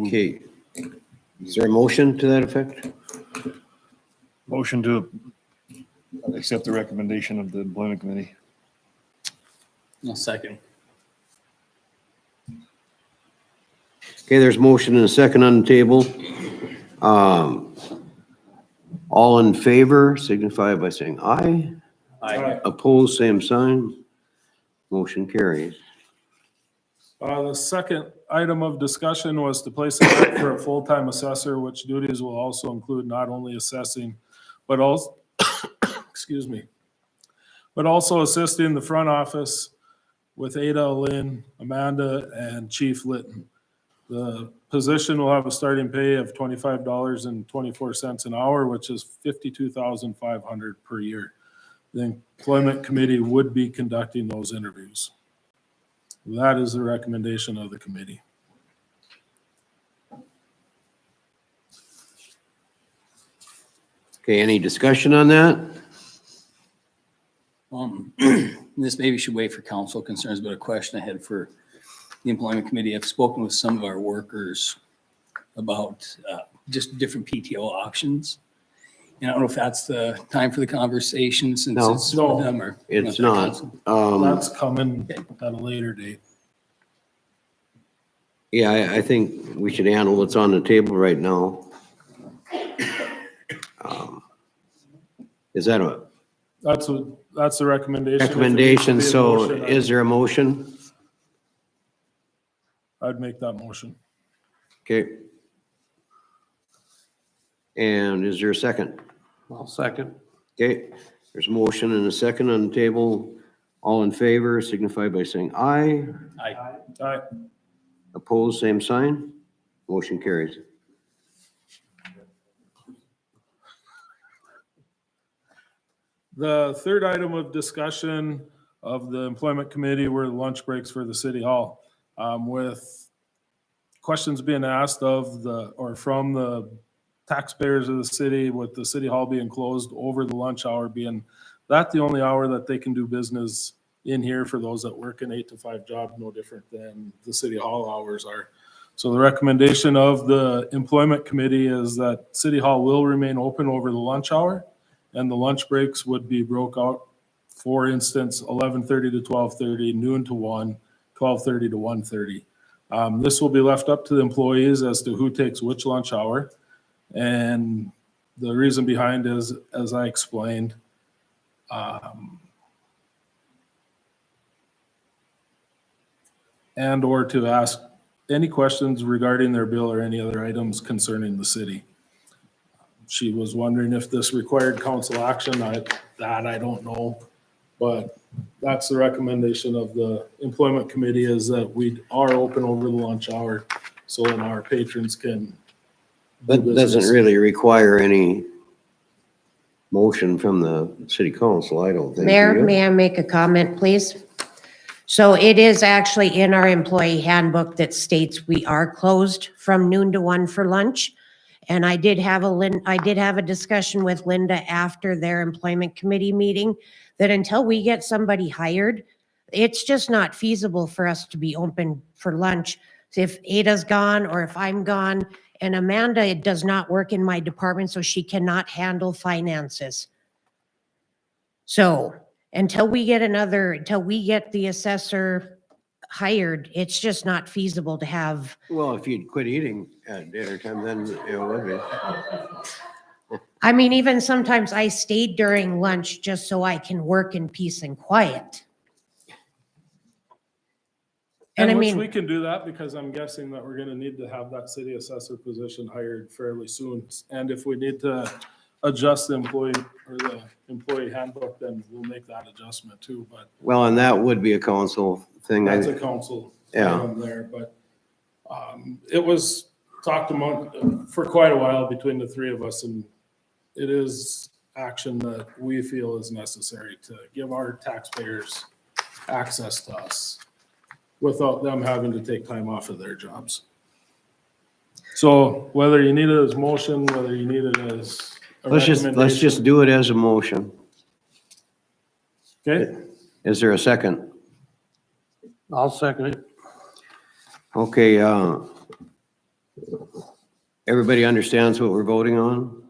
Okay. Is there a motion to that effect? Motion to accept the recommendation of the Employment Committee. I'll second. Okay, there's motion and a second on the table. All in favor signify by saying aye. Aye. Opposed, same sign. Motion carries. The second item of discussion was to place a bid for a full-time assessor, which duties will also include not only assessing, but also, excuse me, but also assisting the front office with Ada, Lynn, Amanda, and Chief Litton. The position will have a starting pay of $25.24 an hour, which is $52,500 per year. The Employment Committee would be conducting those interviews. That is the recommendation of the committee. Okay, any discussion on that? This maybe should wait for council concerns, but a question I had for the Employment Committee. I've spoken with some of our workers about just different PTO options. And I don't know if that's the time for the conversation since No. it's No. with them or. It's not. That's coming at a later date. Yeah, I think we should handle what's on the table right now. Is that a That's the recommendation. If it needs to recommendation? be a So motion, is there a motion? I'd make that motion. Okay. And is there a second? I'll second. Okay, there's a motion and a second on the table. All in favor signify by saying aye. Aye. All right. Opposed, same sign. Motion carries. The third item of discussion of the Employment Committee were the lunch breaks for the City Hall. With questions being asked from the taxpayers of the city, with the City Hall being closed over the lunch hour being that the only hour that they can do business in here for those that work an 8 to 5 job, no different than the City Hall hours are. So the recommendation of the Employment Committee is that City Hall will remain open over the lunch hour, and the lunch breaks would be broke out, for instance, 11:30 to 12:30, noon to 1, 12:30 to 1:30. This will be left up to the employees as to who takes which lunch hour. And the reason behind is, as I explained, and or to ask any questions regarding their bill or any other items concerning the city. She was wondering if this required council action. I don't know. But that's the recommendation of the Employment Committee, is that we are open over the lunch hour so that our patrons can. do That doesn't business. really require any motion from the city council, I don't think. Mayor, do you? may I make a comment, please? So it is actually in our employee handbook that states we are closed from noon to 1 for lunch. And I did have a discussion with Linda after their employment committee meeting that until we get somebody hired, it's just not feasible for us to be open for lunch. If Ada's gone or if I'm gone, and Amanda, it does not work in my department, so she cannot handle finances. So until we get the assessor hired, it's just not feasible to have. Well, if you'd quit eating at dinner time, then it would be. I mean, even sometimes I stayed during lunch just so I can work in peace and quiet. And I which we mean, can do that because I'm guessing that we're gonna need to have that city assessor position hired fairly soon. And if we need to adjust the employee handbook, then we'll make that adjustment too, but Well, and that would be a council thing. that's a council Yeah. item there, but it was talked among, for quite a while between the three of us, and it is action that we feel is necessary to give our taxpayers access to us without them having to take time off of their jobs. So whether you need it as motion, whether you need it as a Let's just recommendation. do it as a motion. Okay, Is there a second? I'll second it. Okay, everybody understands what we're voting on,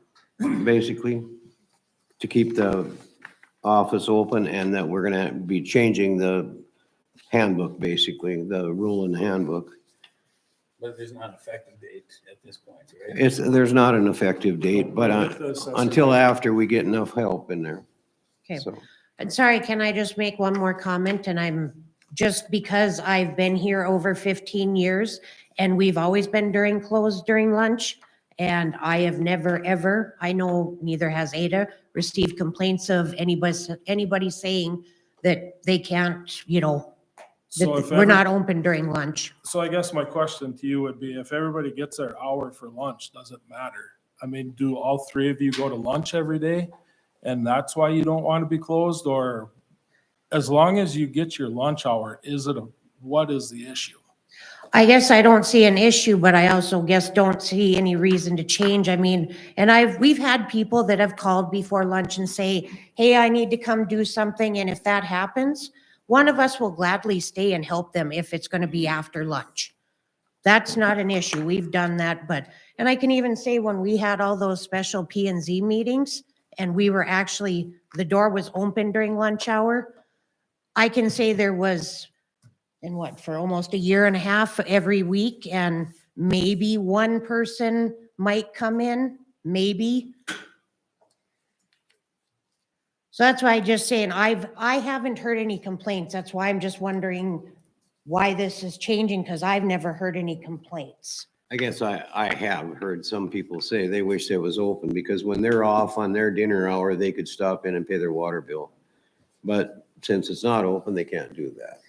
basically? To keep the office open and that we're gonna be changing the handbook, basically, the rule in the handbook. But there's not an effective date at this point, right? There's not an effective date, but until after we get enough help in there. okay. So, And sorry, can I just make one more comment? And I'm, just because I've been here over 15 years and we've always been closed during lunch. And I have never, ever, I know neither has Ada, received complaints of anybody saying that they can't, so if that we're not open during lunch. So I guess my question to you would be, if everybody gets their hour for lunch, does it matter? I mean, do all three of you go to lunch every day? And that's why you don't want to be closed? Or as long as you get your lunch hour, what is the issue? I guess I don't see an issue, but I also guess don't see any reason to change. I mean, and we've had people that have called before lunch and say, hey, I need to come do something. And if that happens, one of us will gladly stay and help them if it's going to be after lunch. That's not an issue. We've done that, and I can even say when we had all those special P&Z meetings and the door was open during lunch hour, I can say there was, for almost a year and a half every week, and maybe one person might come in, maybe. So that's why I just saying, I haven't heard any complaints. That's why I'm just wondering why this is changing, because I've never heard any complaints. I guess I have heard some people say they wish it was open because when they're off on their dinner hour, they could stop in and pay their water bill. But since it's not open, they can't do that.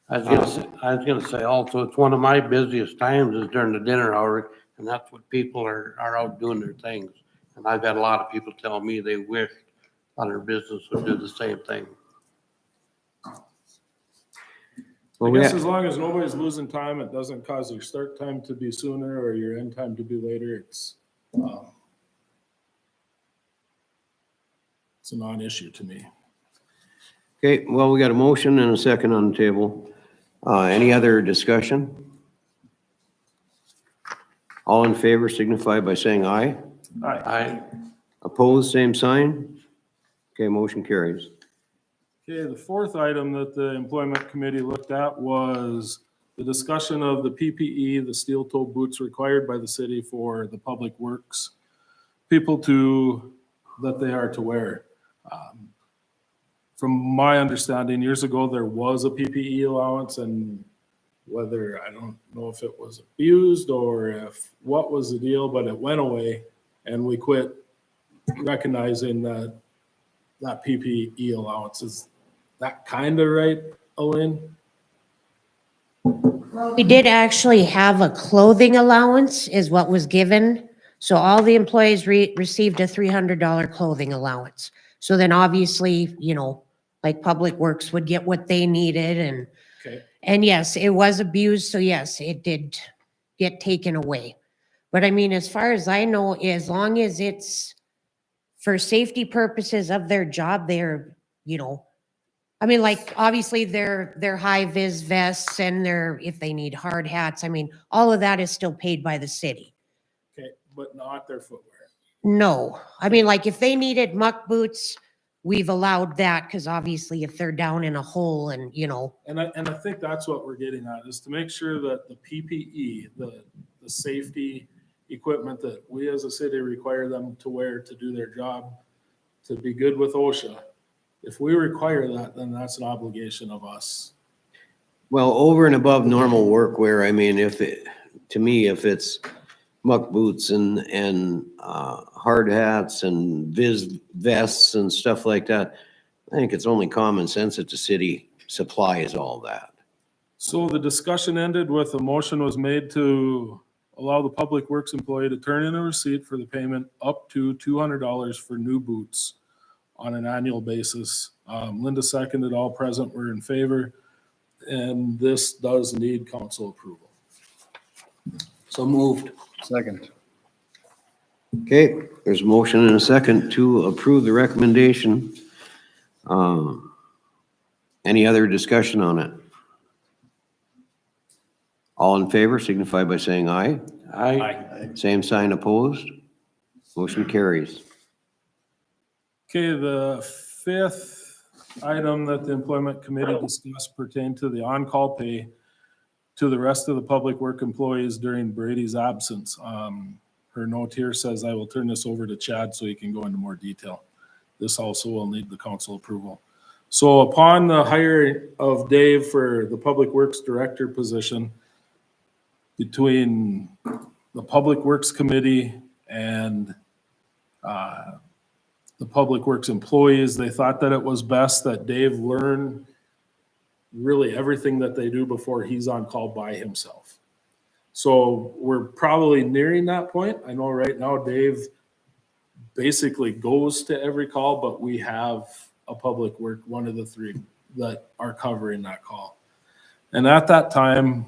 I was gonna say also, it's one of my busiest times is during the dinner hour, and that's what people are out doing their things. And I've had a lot of people tell me they wish other business would do the same thing. I guess as long as nobody's losing time, it doesn't cause your start time to be sooner or your end time to be later, it's a non-issue to me. Okay, well, we got a motion and a second on the table. Any other discussion? All in favor signify by saying aye. I, Opposed, same sign. Okay, motion carries. Okay, the fourth item that the employment committee looked at was the discussion of the PPE, the steel toe boots required by the city for the public works people that they are to wear. From my understanding, years ago, there was a PPE allowance, and whether, I don't know if it was abused or what was the deal, but it went away and we quit recognizing that PPE allowance. Is that kind of right, Elaine? We did actually have a clothing allowance is what was given. So all the employees received a $300 clothing allowance. So then obviously, you know, like Public Works would get what they needed Okay. and yes, it was abused. So yes, it did get taken away. But I mean, as far as I know, as long as it's for safety purposes of their job, they're, you know, I mean, like, obviously their high vis vests and their, if they need hard hats, I mean, all of that is still paid by the city. Okay, but not their footwear. No, I mean, like, if they needed muck boots, we've allowed that, because obviously if they're down in a hole and, you know, And I think that's what we're getting at, is to make sure that the PPE, the safety equipment that we as a city require them to wear to do their job, to be good with OSHA. If we require that, then that's an obligation of us. Well, over and above normal work wear, I mean, to me, if it's muck boots and hard hats and viz vests and stuff like that, I think it's only common sense that the city supplies all that. So the discussion ended with a motion was made to allow the Public Works employee to turn in a receipt for the payment up to $200 for new boots on an annual basis. Linda seconded, all present were in favor, and this does need council approval. So moved. Second. Okay, there's a motion and a second to approve the recommendation. Any other discussion on it? All in favor signify by saying aye. I, Same sign opposed. Motion carries. Okay, the fifth item that the employment committee discussed pertained to the on-call pay to the rest of the public work employees during Brady's absence. Her note here says, I will turn this over to Chad so he can go into more detail. This also will need the council approval. So upon the hire of Dave for the Public Works Director position, between the Public Works Committee and the Public Works employees, they thought that it was best that Dave learn really everything that they do before he's on call by himself. So we're probably nearing that point. I know right now Dave basically goes to every call, but we have a Public Work, one of the three that are covering that call. And at that time,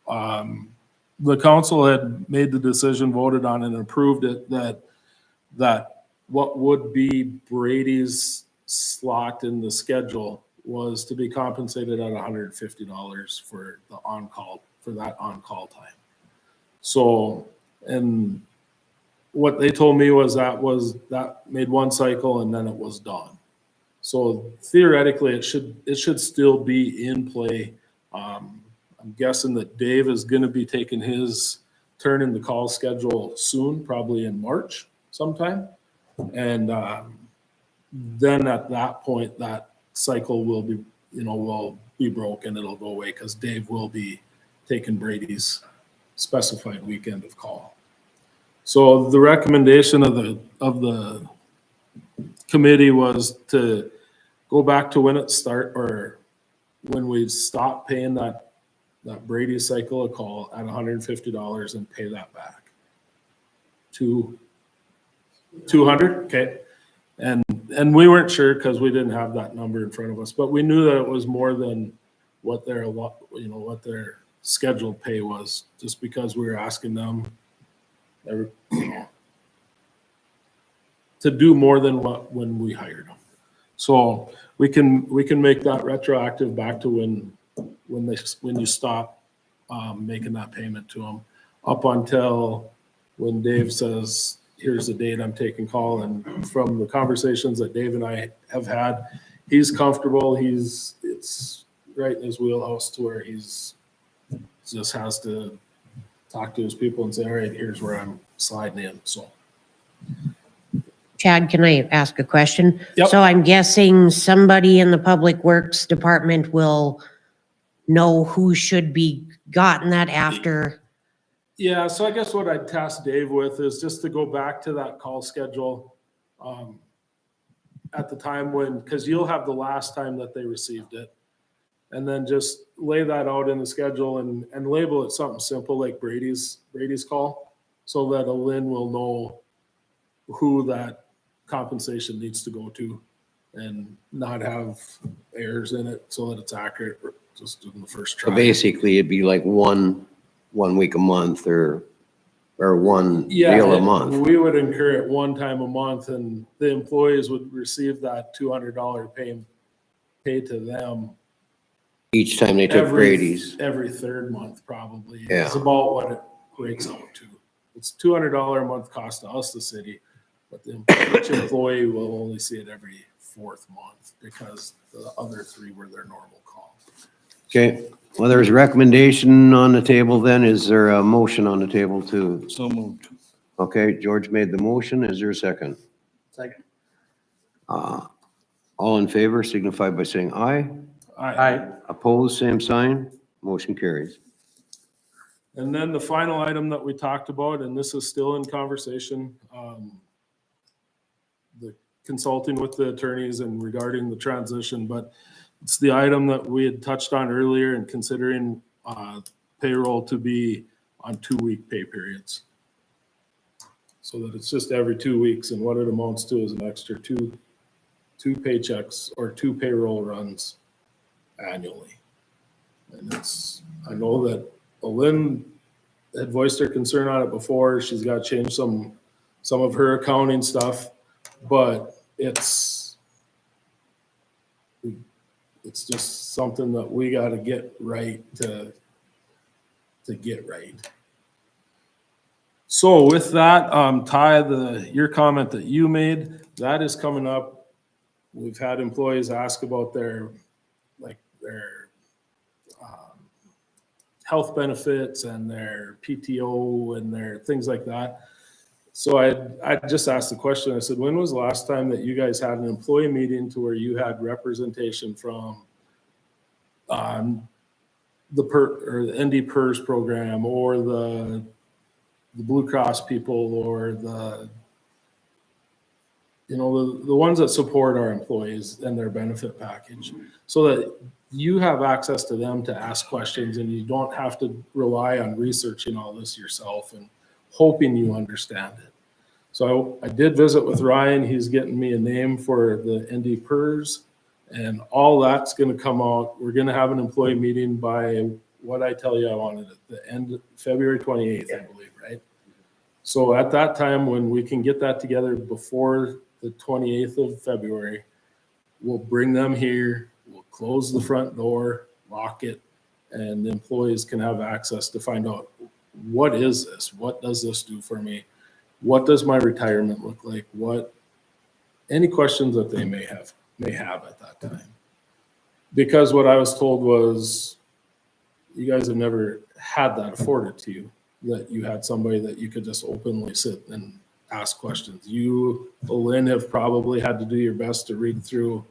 the council had made the decision, voted on and approved it, that what would be Brady's slot in the schedule was to be compensated at $150 for the on-call, for that on-call time. So, and what they told me was that made one cycle and then it was done. So theoretically, it should still be in play. I'm guessing that Dave is going to be taking his turn in the call schedule soon, probably in March sometime. And then at that point, that cycle will be broken. It'll go away because Dave will be taking Brady's specified weekend of call. So the recommendation of the committee was to go back to when it start, or when we stop paying that Brady cycle of call at $150 and pay that back to 200. Okay. And we weren't sure because we didn't have that number in front of us, but we knew that it was more than what their scheduled pay was, just because we were asking them to do more than when we hired them. So we can make that retroactive back to when you stop making that payment to them, up until when Dave says, here's the date I'm taking call. And from the conversations that Dave and I have had, he's comfortable. It's right in his wheelhouse to where he's just has to talk to his people and say, all right, here's where I'm sliding in. So. Chad, can I ask a question? Yep. So I'm guessing somebody in the Public Works Department will know who should be gotten that after. Yeah, so I guess what I'd task Dave with is just to go back to that call schedule at the time when, because you'll have the last time that they received it. And then just lay that out in the schedule and label it something simple like Brady's call. so that a Lynn will know who that compensation needs to go to and not have errors in it so that it's accurate just in the first So try. basically, it'd be like one week a month or one Yeah, deal a month. we would incur it one time a month and the employees would receive that $200 pay to them Each time they took Brady's. every third month probably. Yeah. It's about what it breaks out to. It's $200 a month cost to us, the city, but each employee will only see it every fourth month because the other three were their normal call. Okay, well, there's a recommendation on the table then. Is there a motion on the table too? So moved. Okay, George made the motion. Is there a second? Second. All in favor signify by saying aye. Aye. Opposed, same sign. Motion carries. And then the final item that we talked about, and this is still in conversation, the consulting with the attorneys and regarding the transition, but it's the item that we had touched on earlier and considering payroll to be on 2-week pay periods. So that it's just every 2 weeks, and what it amounts to is an extra two paychecks or 2 payroll runs annually. And I know that Lynn had voiced her concern on it before. She's got to change some of her accounting stuff, but it's just something that we got to get right to get right. So with that, Ty, your comment that you made, that is coming up. We've had employees ask about their health benefits and their PTO and their things like that. So I just asked the question. I said, when was the last time that you guys had an employee meeting to where you had representation from the ND PERS program or the Blue Cross people or the ones that support our employees and their benefit package, so that you have access to them to ask questions and you don't have to rely on researching all this yourself and hoping you understand it. So I did visit with Ryan. He's getting me a name for the ND PERS, and all that's going to come out. We're going to have an employee meeting by what I tell you I wanted at the end of February 28th, I believe, right? So at that time, when we can get that together before the 28th of February, we'll bring them here, we'll close the front door, lock it, and the employees can have access to find out, what is this? What does this do for me? What does my retirement look like? Any questions that they may have at that time. Because what I was told was, you guys have never had that afforded to you, that you had somebody that you could just openly sit and ask questions. You, Lynn, have probably had to do your best to read through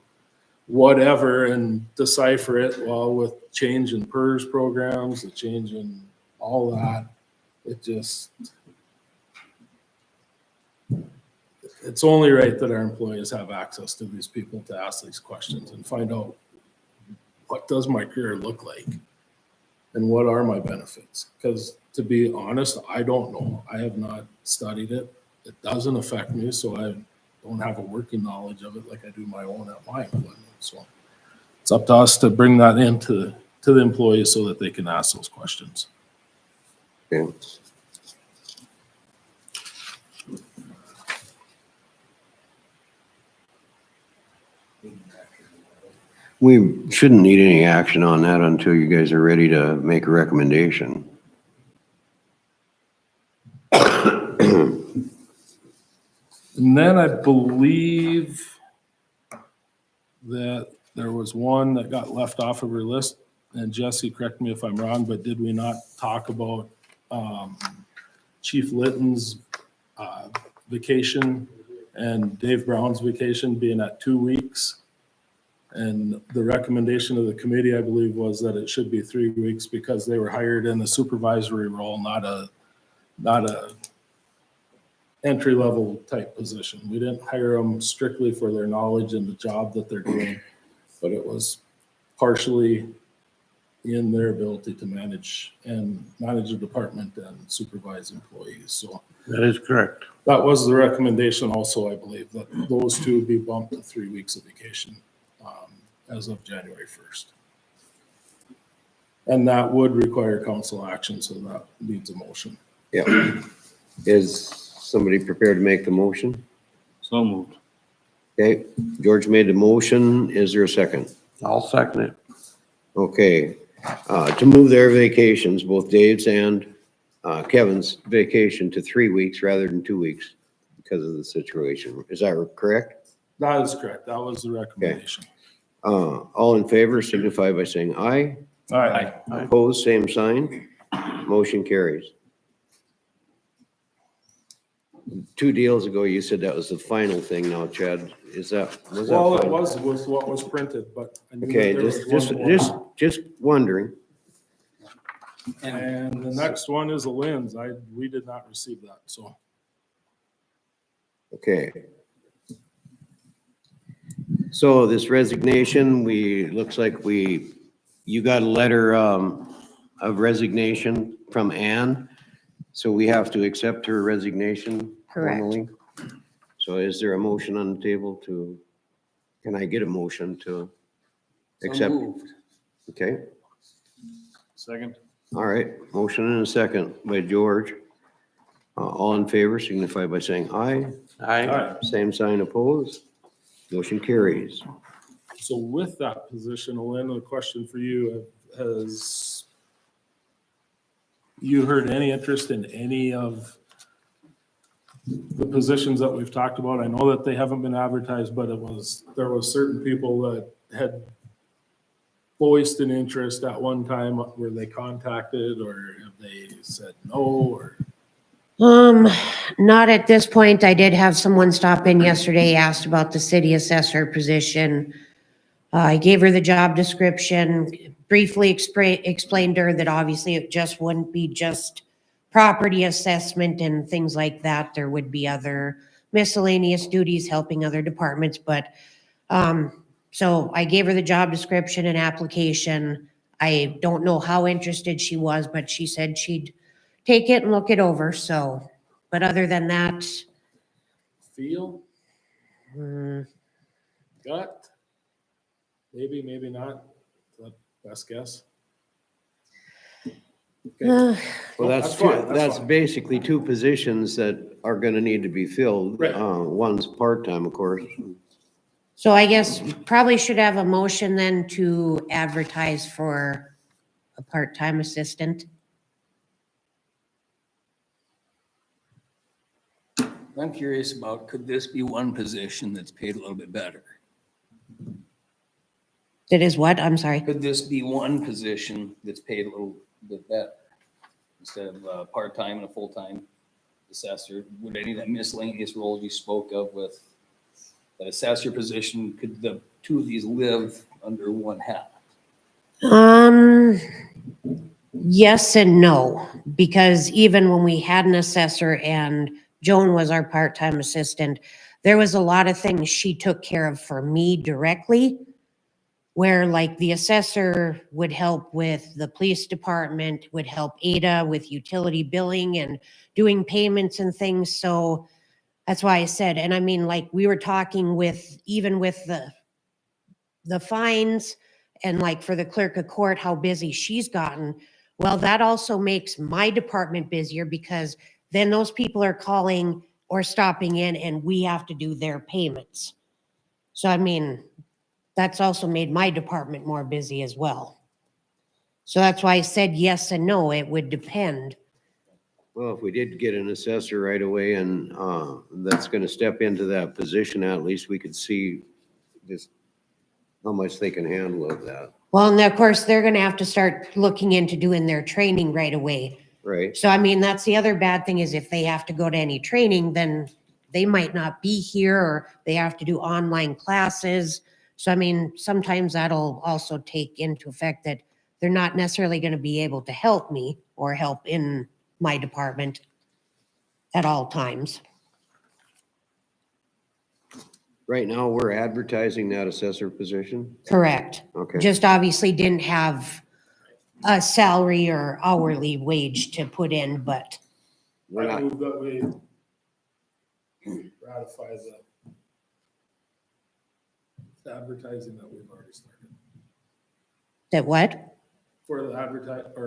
whatever and decipher it. Well, with change in PERS programs, the change in all that, it's only right that our employees have access to these people to ask these questions and find out, what does my career look like? And what are my benefits? Because to be honest, I don't know. I have not studied it. It doesn't affect me, so I don't have a working knowledge of it like I do my own at my employment. So it's up to us to bring that into the employees so that they can ask those questions. Okay. We shouldn't need any action on that until you guys are ready to make a recommendation. And then I believe that there was one that got left off of her list, and Jesse, correct me if I'm wrong, but did we not talk about Chief Litton's vacation and Dave Brown's vacation being at 2 weeks? And the recommendation of the committee, I believe, was that it should be 3 weeks because they were hired in a supervisory role, not a entry-level type position. We didn't hire them strictly for their knowledge and the job that they're doing, but it was partially in their ability to manage a department and supervise employees. So That is correct. that was the recommendation also, I believe, that those two be bumped to 3 weeks of vacation as of January 1st. And that would require council action, so that needs a motion. Yeah. Is somebody prepared to make the motion? So moved. Okay, George made the motion. Is there a second? I'll second it. Okay, to move their vacations, both Dave's and Kevin's vacation to 3 weeks rather than 2 weeks because of the situation. Is that correct? That is correct. That was the recommendation. All in favor signify by saying aye. Aye. Opposed, same sign. Motion carries. 2 deals ago, you said that was the final thing now, Chad. Was that Well, it final? was what was printed, but. I knew that Okay, there was one more. just wondering. And the next one is a Lynn's. We did not receive that, so. Okay. So this resignation, looks like you got a letter of resignation from Ann. So we have to accept her resignation Correct. formally. So is there a motion on the table can I get a motion to So accept? moved. Okay, Second. all right. Motion and a second by George. All in favor signify by saying aye. Aye. Same sign opposed. Motion carries. So with that position, Lynn, a question for you, has you heard any interest in any of the positions that we've talked about? I know that they haven't been advertised, but there was certain people that had voiced an interest at one time. Were they contacted or have they said no or? Not at this point. I did have someone stop in yesterday, asked about the city assessor position. I gave her the job description, briefly explained to her that obviously it just wouldn't be just property assessment and things like that. There would be other miscellaneous duties helping other departments, but, so I gave her the job description and application. I don't know how interested she was, but she said she'd take it and look it over, so, but other than that, Feel, mm, gut, maybe, maybe not. Is that best guess? Well, No, that's fine, that's fine. basically 2 positions that are gonna need to be filled. Right. One's part-time, of course. so I guess probably should have a motion then to advertise for a part-time assistant. I'm curious about, could this be one position that's paid a little bit better? That is what? I'm sorry. Could this be one position that's paid a little bit better? Instead of a part-time and a full-time assessor, would any of that miscellaneous roles you spoke of with that assessor position, could the 2 of these live under one hat? Yes and no, because even when we had an assessor and Joan was our part-time assistant, there was a lot of things she took care of for me directly, where like the assessor would help with the police department, would help Ada with utility billing and doing payments and things. So that's why I said, and I mean, like we were talking with, even with the fines and like for the clerk of court, how busy she's gotten. Well, that also makes my department busier because then those people are calling or stopping in and we have to do their payments. So I mean, that's also made my department more busy as well. So that's why I said yes and no, it would depend. Well, if we did get an assessor right away and that's gonna step into that position, at least we could see just how much they can handle of that, Well, and of course, they're gonna have to start looking into doing their training right away. right? So I mean, that's the other bad thing is if they have to go to any training, then they might not be here or they have to do online classes. So I mean, sometimes that'll also take into effect that they're not necessarily going to be able to help me or help in my department at all times. Right now, we're advertising that assessor position. Correct. Okay, Just obviously didn't have a salary or hourly wage to put in, but We're I not, move that we ratify the advertising that we've already started. that what? For the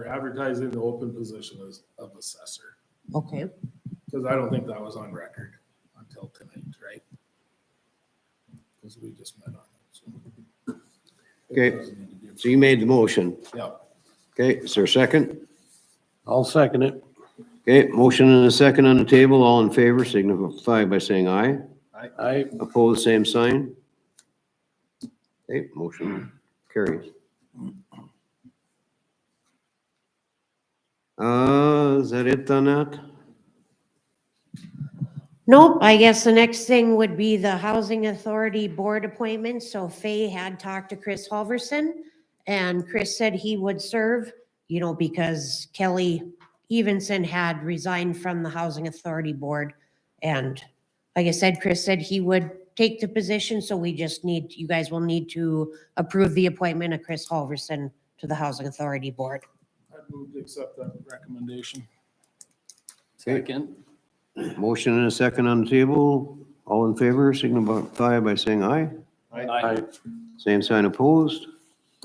advertising the open position of assessor, Okay. because I don't think that was on record until tonight, right? Because we just met on it, so. Okay. It doesn't need to be- so you made the motion. Yeah. Okay, is there a second? I'll second it. Okay, motion and a second on the table. All in favor signify by saying aye. I, Opposed, same sign. Okay, motion carries. Is that it on that? Nope, I guess the next thing would be the Housing Authority Board appointment. So Faye had talked to Chris Halverson, and Chris said he would serve, because Kelly Evenson had resigned from the Housing Authority Board. And like I said, Chris said he would take the position, so you guys will need to approve the appointment of Chris Halverson to the Housing Authority Board. I move to accept that recommendation. Second. Motion and a second on the table. All in favor signify by saying aye. I, Same sign opposed.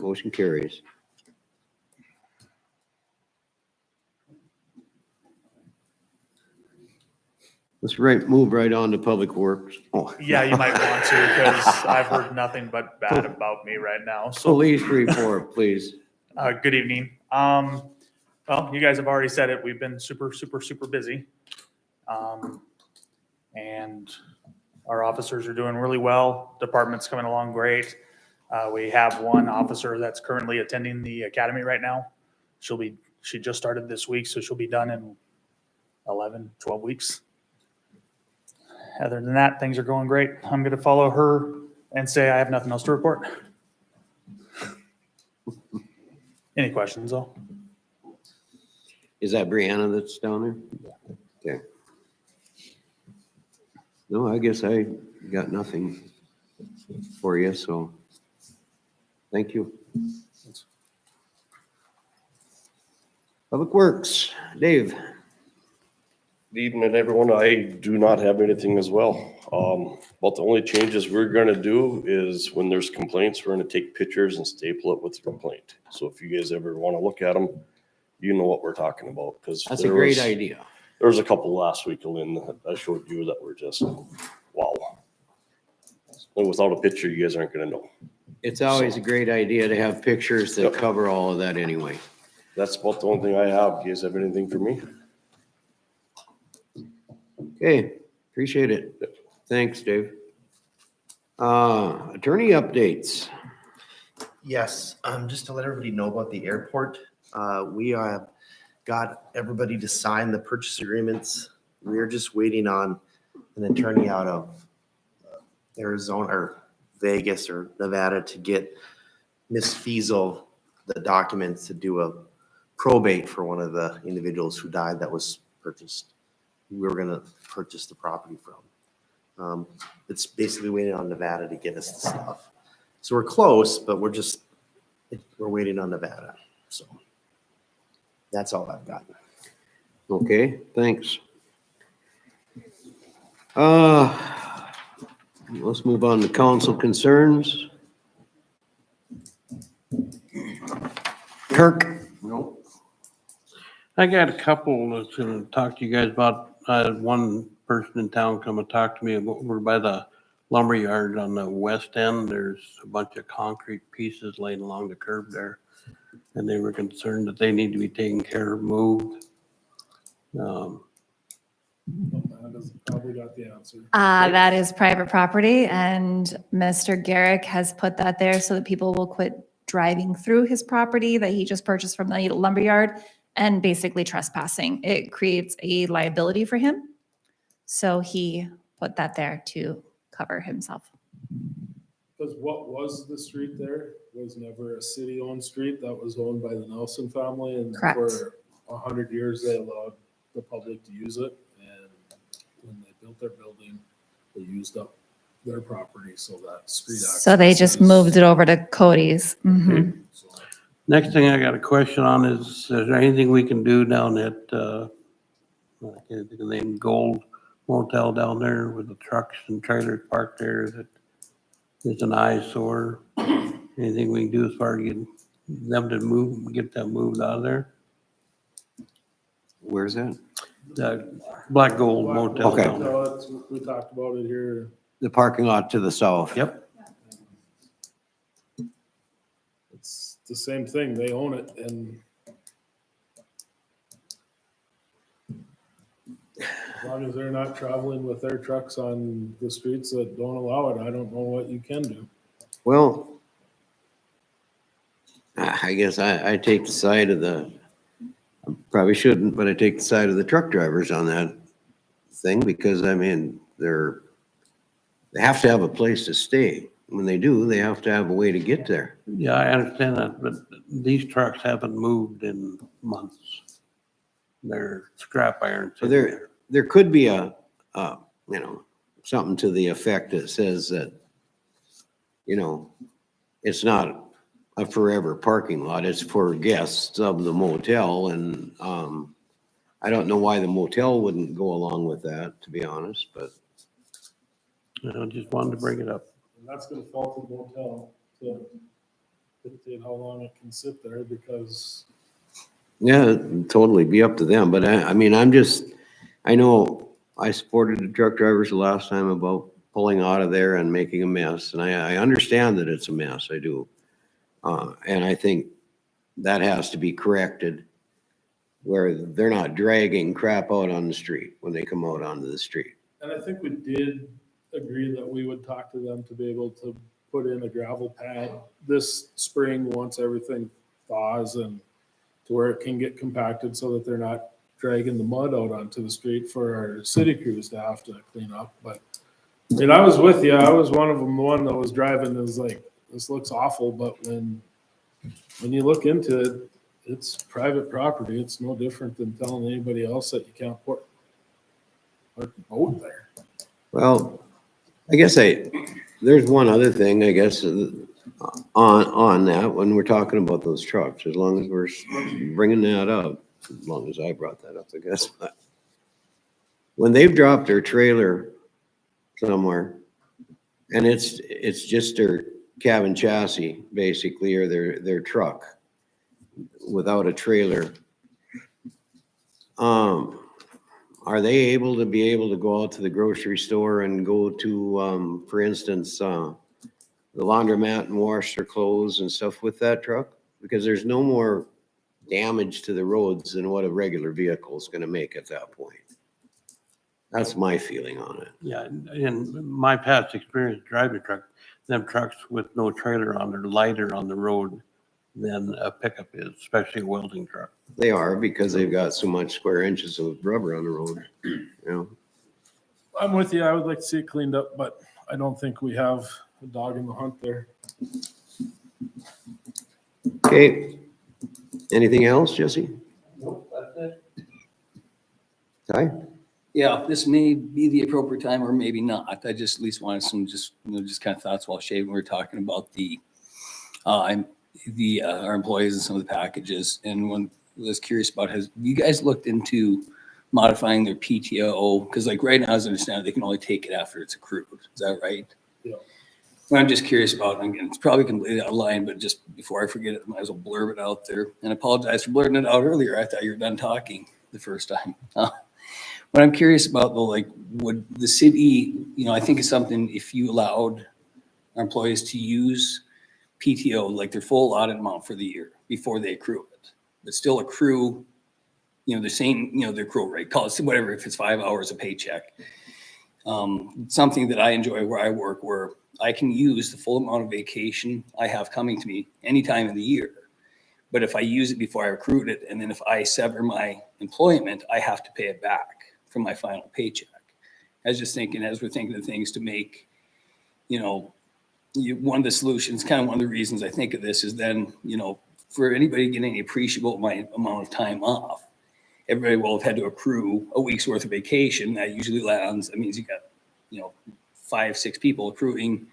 Motion carries. Let's move right on to Public Works. Oh, Yeah, you might want to, because I've heard nothing but bad about me right now. So, Police report, please. good evening. Well, you guys have already said it. We've been super, super, super busy. And our officers are doing really well. Department's coming along great. We have one officer that's currently attending the academy right now. She just started this week, so she'll be done in 11, 12 weeks. Other than that, things are going great. I'm going to follow her and say I have nothing else to report. Any questions, though? Is that Brianna that's down there? Okay. No, I guess I got nothing for you, so thank you. Public Works, Dave. Good evening, everyone. I do not have anything as well. But the only changes we're gonna do is when there's complaints, we're gonna take pictures and staple it with the complaint. So if you guys ever wanna look at them, you know what we're talking about, because That's a great idea. there was a couple last week, Lynn, that I showed you that were just, wow. And without a picture, you guys aren't gonna know. It's always a great idea to have pictures that Yep. cover all of that anyway. That's about the only thing I have. Do you guys have anything for me? Okay, appreciate it. Thanks, Dave. Attorney updates. Yes, just to let everybody know about the airport, we have got everybody to sign the purchase agreements. We're just waiting on an attorney out of Arizona or Vegas or Nevada to get Miss Fiesel the documents to do a probate for one of the individuals who died that was purchased. We were gonna purchase the property from. It's basically waiting on Nevada to get us the stuff. So we're close, but we're waiting on Nevada. So that's all I've got. Okay, thanks. Let's move on to council concerns. Kirk? I got a couple that's gonna talk to you guys about. I had one person in town come and talk to me over by the lumberyard on the west end. There's a bunch of concrete pieces laying along the curb there. And they were concerned that they need to be taken care of, moved. Amanda's probably got the answer. That is private property, and Mr. Garrick has put that there so that people will quit driving through his property that he just purchased from the lumberyard and basically trespassing. It creates a liability for him. So he put that there to cover himself. Because what was the street there was never a city-owned street. That was owned by the Nelson family. And Correct. for 100 years, they allowed the public to use it. And when they built their building, they used up their property so that street access. So they just is- moved it over to Cody's. Mhm. So Next thing I got a question on is there anything we can do down at, I can't think of the name, Gold Motel down there with the trucks and trailers parked there that is an eyesore? Anything we can do as far as getting them to move, get that moved out of there? Where's that? The Black Gold Motel Okay. down there. No, that's, we talked about it here. The parking lot to the south. Yep. It's the same thing. They own it and as long as they're not traveling with their trucks on the streets that don't allow it, I don't know what you can do. Well, I guess I take the side of the, I probably shouldn't, but I take the side of the truck drivers on that thing because I mean, they have to have a place to stay. When they do, they have to have a way to get there. Yeah, I understand that, but these trucks haven't moved in months. They're scrap iron. So there could be a, you know, something to the effect that says that, you know, it's not a forever parking lot, it's for guests of the motel, and, I don't know why the motel wouldn't go along with that, to be honest, but. I just wanted to bring it up. And that's gonna fall to the motel to dictate how long it can sit there because Yeah, it'd totally be up to them, but I mean, I know I supported the truck drivers the last time about pulling out of there and making a mess, and I understand that it's a mess, I do. And I think that has to be corrected, where they're not dragging crap out on the street when they come out onto the street. and I think we did agree that we would talk to them to be able to put in a gravel pad this spring, once everything thaws and to where it can get compacted so that they're not dragging the mud out onto the street for our city crews to have to clean up. But, and I was with you, I was one of them, the one that was driving, that was like, this looks awful, but when you look into it, it's private property. It's no different than telling anybody else that you can't put a boat there. Well, I guess there's one other thing, I guess, on that, when we're talking about those trucks, as long as we're bringing that up, as long as I brought that up, I guess. But when they've dropped their trailer somewhere, and it's just their cabin chassis, basically, or their truck without a trailer, are they able to go out to the grocery store and go to, for instance, the laundromat and wash their clothes and stuff with that truck? Because there's no more damage to the roads than what a regular vehicle is gonna make at that point. That's my feeling on it. Yeah, in my past experience driving truck, them trucks with no trailer on, they're lighter on the road than a pickup is, especially a welding truck. They are, because they've got so much square inches of rubber on the road, you know? I'm with you. I would like to see it cleaned up, but I don't think we have a dog in the hunt there. Okay, anything else, Jesse? Nope, that's it. Ty? Yeah, this may be the appropriate time or maybe not. I just at least wanted some just kind of thoughts while shaving. We were talking about our employees and some of the packages. And one was curious about, have you guys looked into modifying their PTO? Because like right now, as I understand it, they can only take it after it's accrued. Is that right? Yeah. Well, I'm just curious about, and again, it's probably completely out of line, but just before I forget it, I might as well blurb it out there. And apologize for blurting it out earlier. I thought you were done talking the first time. What I'm curious about though, like would the city, I think it's something, if you allowed our employees to use PTO, like their full allotted amount for the year before they accrue it, but still accrue, they're saying, their accrual rate, call it whatever, if it's 5 hours a paycheck. Something that I enjoy where I work, where I can use the full amount of vacation I have coming to me any time of the year. But if I use it before I accrued it, and then if I sever my employment, I have to pay it back from my final paycheck. I was just thinking, as we're thinking of things to make, one of the solutions, kind of one of the reasons I think of this is then, for anybody getting any appreciable amount of time off, everybody will have had to accrue a week's worth of vacation. That usually lands, that means you got, 5-6 people accruing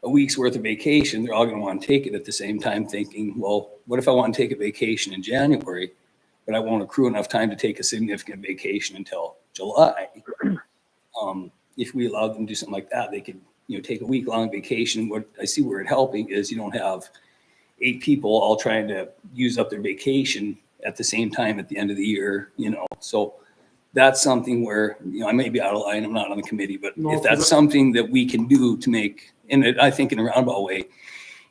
a week's worth of vacation, they're all gonna want to take it at the same time, thinking, well, what if I want to take a vacation in January, but I won't accrue enough time to take a significant vacation until July? If we allowed them to do something like that, they could, take a week-long vacation. What I see where it helping is you don't have 8 people all trying to use up their vacation at the same time at the end of the year, So that's something where, I may be out of line, I'm not on the committee, but No, if that's something that we can do to make, and I think in a roundabout way,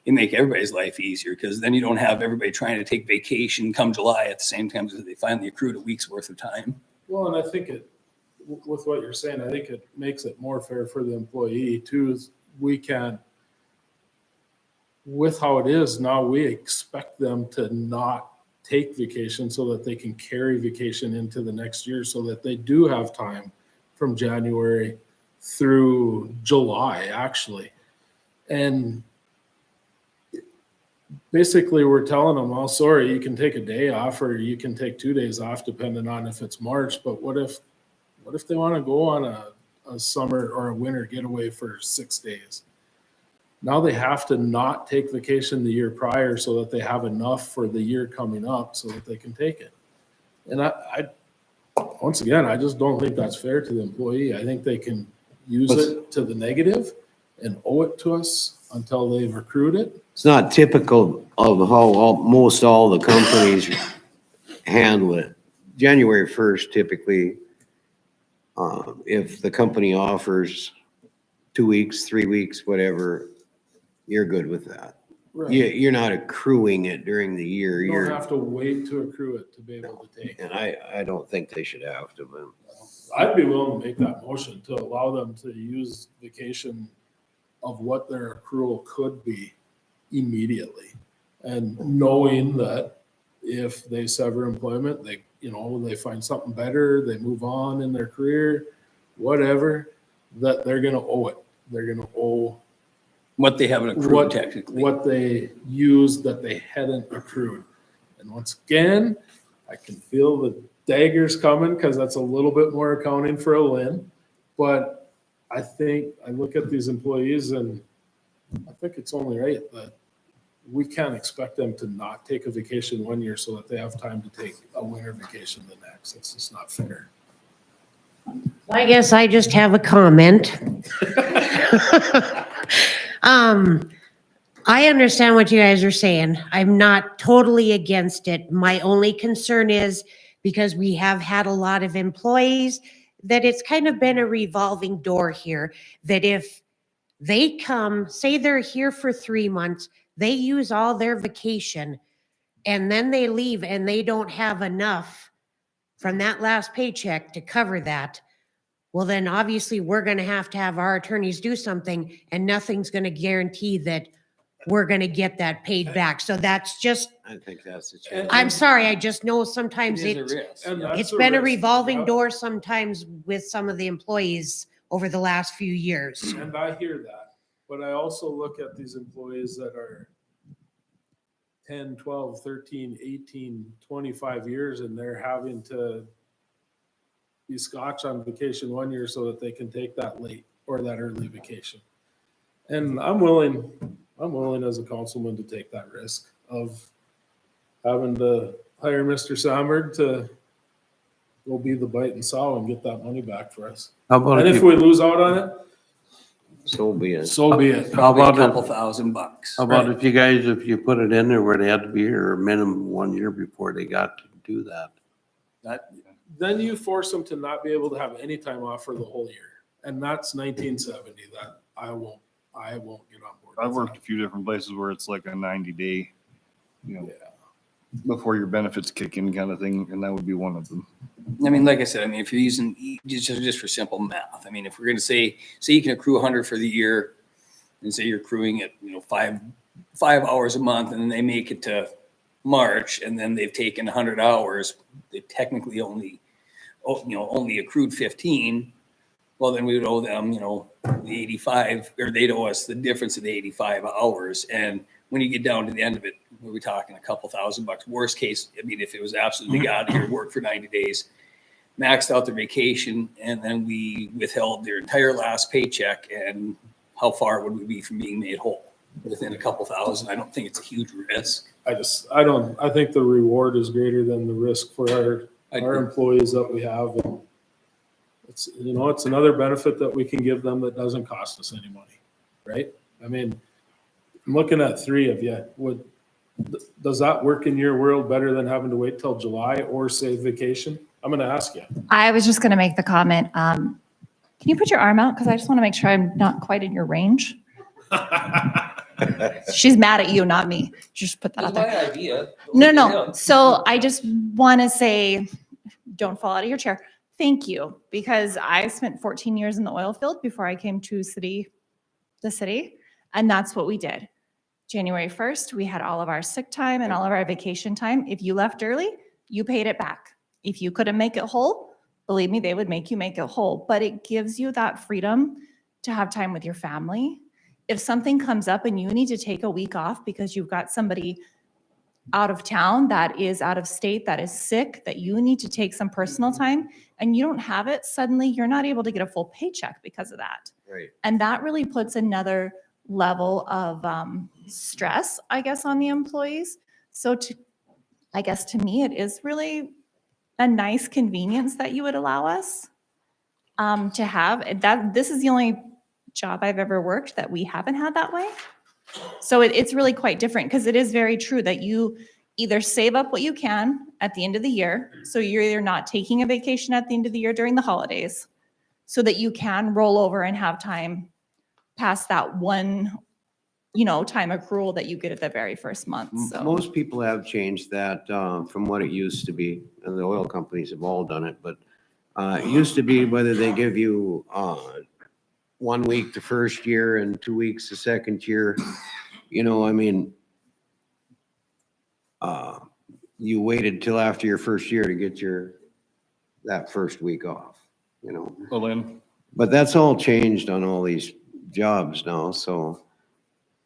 it make everybody's life easier, because then you don't have everybody trying to take vacation come July at the same time as they finally accrued a week's worth of time. Well, and I think with what you're saying, I think it makes it more fair for the employee too, is we can, with how it is now, we expect them to not take vacation so that they can carry vacation into the next year, so that they do have time from January through July, actually. And basically we're telling them, well, sorry, you can take a day off or you can take 2 days off depending on if it's March, but what if they want to go on a summer or a winter getaway for 6 days? Now they have to not take vacation the year prior so that they have enough for the year coming up so that they can take it. And I once again, I just don't think that's fair to the employee. I think they can use it to the negative and owe it to us until they've accrued it. It's not typical of how most all the companies handle it. January 1st, typically, if the company offers 2 weeks, 3 weeks, whatever, you're good with that. Right. You're not accruing it during the year. You don't You're, have to wait to accrue it to be able to take it. and I don't think they should have to, but I'd be willing to make that motion to allow them to use vacation of what their accrual could be immediately. And knowing that if they sever employment, they find something better, they move on in their career, whatever, that they're gonna owe it. They're gonna owe What they haven't accrued technically. what they used that they hadn't accrued. And once again, I can feel the daggers coming because that's a little bit more accounting for a Lynn. But I think I look at these employees and I think it's only right that we can't expect them to not take a vacation 1 year so that they have time to take a winter vacation the next. It's just not fair. I guess I just have a comment. I understand what you guys are saying. I'm not totally against it. My only concern is because we have had a lot of employees that it's kind of been a revolving door here, that if they come, say they're here for 3 months, they use all their vacation and then they leave and they don't have enough from that last paycheck to cover that. Well, then obviously we're going to have our attorneys do something and nothing's going to guarantee that we're going to get that paid back. So that's just, I think that's the challenge. I'm sorry, I just know sometimes It is a it's, risk. And that's it's been a risk. revolving Yep. door sometimes with some of the employees over the last few years. And I hear that, but I also look at these employees that are 10, 12, 13, 18, 25 years, and they're having to be Scotch on vacation 1 year so that they can take that late or that early vacation. And I'm willing as a councilman to take that risk of having to hire Mr. Samberg to go be the bite and saw and get that money back for us. How about And if we lose out on it, So be it. so be it. How Probably a about couple if- $1,000. How about if you put it in there where they had to be here a minimum 1 year before they got to do that? That, Then you force them to not be able to have any time off for the whole year. And that's 1970. That I won't get on board. I've with worked that. a few different places where it's like a 90-day, Yeah. before your benefits kick in kind of thing, and that would be one of them. I mean, like I said, if you're using, just for simple math, if we're gonna say you can accrue 100 for the year, and say you're accruing at, 5 hours a month, and then they make it to March, and then they've taken 100 hours, they've technically only accrued 15, well, then we would owe them, the 85, or they'd owe us the difference of the 85 hours. And when you get down to the end of it, we're talking a couple $1,000. Worst case, if it was absolutely got here, work for 90 days, maxed out their vacation, and then we withheld their entire last paycheck and how far would we be from being made whole? Within a couple thousand, I don't think it's a huge risk. I think the reward is greater than the risk for our employees that we have. And it's, it's another benefit that we can give them that doesn't cost us any money, right? I mean, I'm looking at three of you. Does that work in your world better than having to wait till July or save vacation? I'm going to ask you. I was just going to make the comment. Can you put your arm out? Because I just want to make sure I'm not quite in your range. She's mad at you, not me. Just put that out there. idea. No. So I just want to say, don't fall out of your chair. Thank you. Because I spent 14 years in the oil field before I came to the city. And that's what we did. January 1st, we had all of our sick time and all of our vacation time. If you left early, you paid it back. If you couldn't make it whole, believe me, they would make you make it whole. But it gives you that freedom to have time with your family. If something comes up and you need to take a week off because you've got somebody out of town that is out of state, that is sick, that you need to take some personal time and you don't have it, suddenly you're not able to get a full paycheck because of that. Right. And that really puts another level of stress, I guess, on the employees. So I guess to me, it is really a nice convenience that you would allow us to have. This is the only job I've ever worked that we haven't had that way. So it's really quite different because it is very true that you either save up what you can at the end of the year. So you're either not taking a vacation at the end of the year during the holidays so that you can roll over and have time past that one, time accrual that you get at the very first month. So Most people have changed that from what it used to be, and the oil companies have all done it, but it used to be whether they give you 1 week the first year and 2 weeks the second year. You waited till after your first year to get that first week off, Well, then, But that's all changed on all these jobs now, so,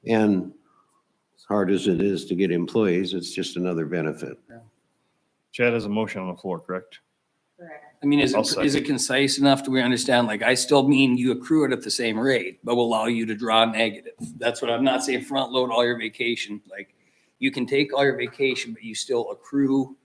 and as hard as it is to get employees, it's just another benefit. Chad has a motion on the floor, correct? I mean, is I'll is it concise enough to we understand, like, I still mean you accrue it at the same rate, but will allow you to draw negative. That's what I'm not saying front load all your vacation, like, you can take all your vacation, but you still accrue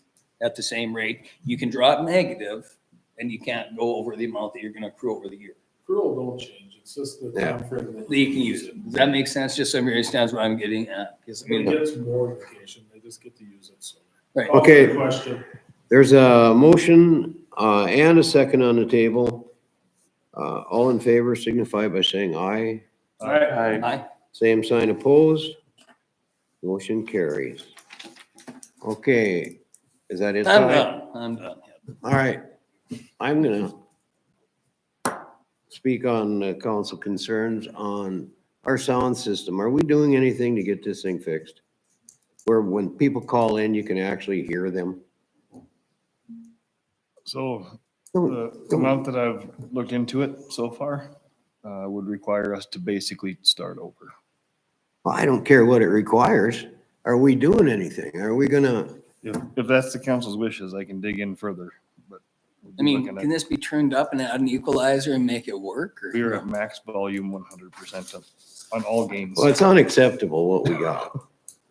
at the same rate. You can draw it negative and you can't go over the amount that you're gonna accrue over the year. Accrual don't change. It's just the Yeah. time frame that That you can use it. Does that make sense? Just so everybody understands what I'm getting at. 'Cause, I they mean, get more vacation. They just get to use it sooner. right. Call for Okay. the question. There's a motion and a second on the table. All in favor signify by saying aye. Aye. Same sign opposed. Motion carries. Okay, is that it? I'm Ty? done. I'm done. All right, I'm gonna speak on council concerns on our sound system. Are we doing anything to get this thing fixed? Where when people call in, you can actually hear them? So the amount that I've looked into it so far would require us to basically start over. Well, I don't care what it requires. Are we doing anything? Are we gonna? If that's the council's wishes, I can dig in further, but. I mean, can this be turned up and add an equalizer and make it work? Or? We are at max volume 100% on all games. Well, it's unacceptable what we got.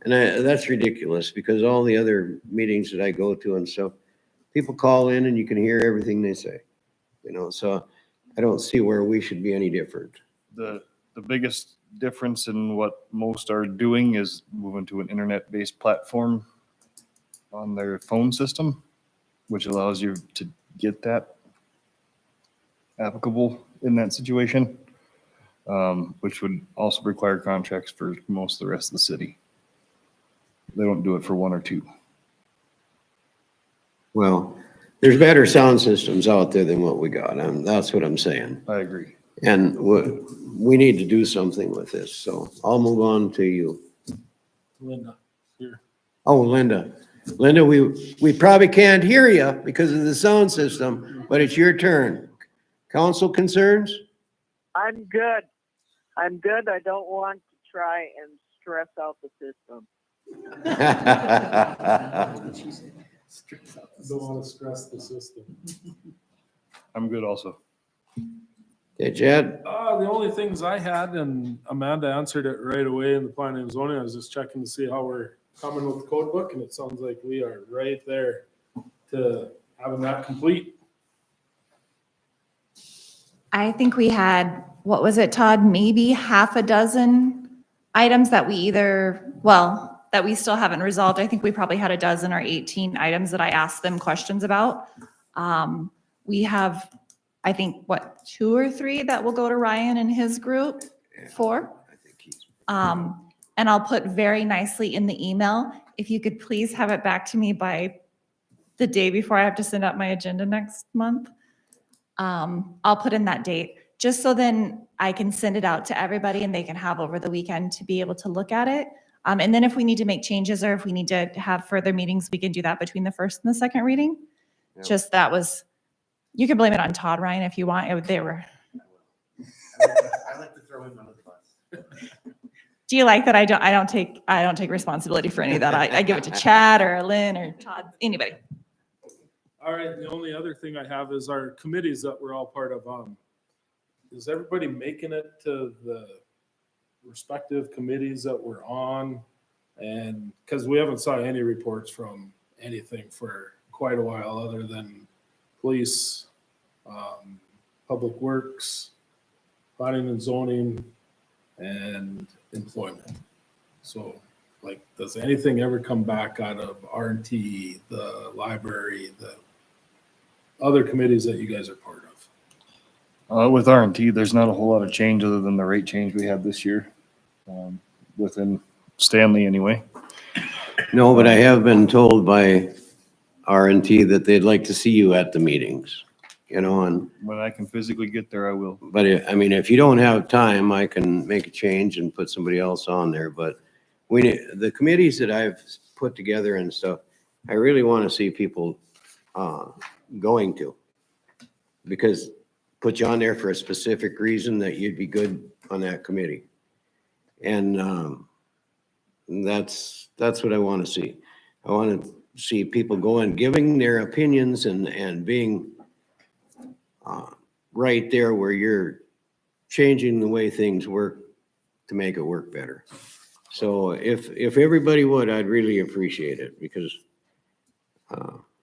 And that's ridiculous because all the other meetings that I go to and stuff, people call in and you can hear everything they say. So I don't see where we should be any different. The biggest difference in what most are doing is moving to an internet-based platform on their phone system, which allows you to get that applicable in that situation, which would also require contracts for most of the rest of the city. They don't do it for one or two. Well, there's better sound systems out there than what we got. That's what I'm saying. I agree. And we need to do something with this. So I'll move on to you. Linda, here. Oh, Linda. Linda, we probably can't hear you because of the sound system, but it's your turn. Council concerns? I'm good. I don't want to try and stress out the system. Don't want to stress the system. I'm good also. Okay, Chad? The only things I had, and Amanda answered it right away in the planning and zoning, I was just checking to see how we're coming with the code book, and it sounds like we are right there to having that complete. I think we had, what was it, Todd? Maybe half a dozen items that we either, well, that we still haven't resolved. I think we probably had a dozen or 18 items that I asked them questions about. We have, I think, what, 2 or 3 that will go to Ryan and his group? 4? And I'll put very nicely in the email, if you could please have it back to me by the day before I have to send out my agenda next month. I'll put in that date, just so then I can send it out to everybody and they can have over the weekend to be able to look at it. And then if we need to make changes or if we need to have further meetings, we can do that between the first and the second reading. Yep. Just that was, you can blame it on Todd, Ryan, if you want. They were. I like to throw him under the bus. Do you like that? I don't take responsibility for any of that. I give it to Chad or Lynn or Todd, anybody. All right, the only other thing I have is our committees that we're all part of. Is everybody making it to the respective committees that we're on? And because we haven't saw any reports from anything for quite a while, other than police, public works, planning and zoning, and employment. So, like, does anything ever come back out of R&T, the library, the other committees that you guys are part of? With R&T, there's not a whole lot of change other than the rate change we had this year, within Stanley anyway. No, but I have been told by R&T that they'd like to see you at the meetings, you know, and, When I can physically get there, I will. but I mean, if you don't have time, I can make a change and put somebody else on there, but the committees that I've put together and stuff, I really want to see people, going to. Because put you on there for a specific reason that you'd be good on that committee. And, that's what I want to see. I want to see people going, giving their opinions and being, right there where you're changing the way things work to make it work better. So if everybody would, I'd really appreciate it because,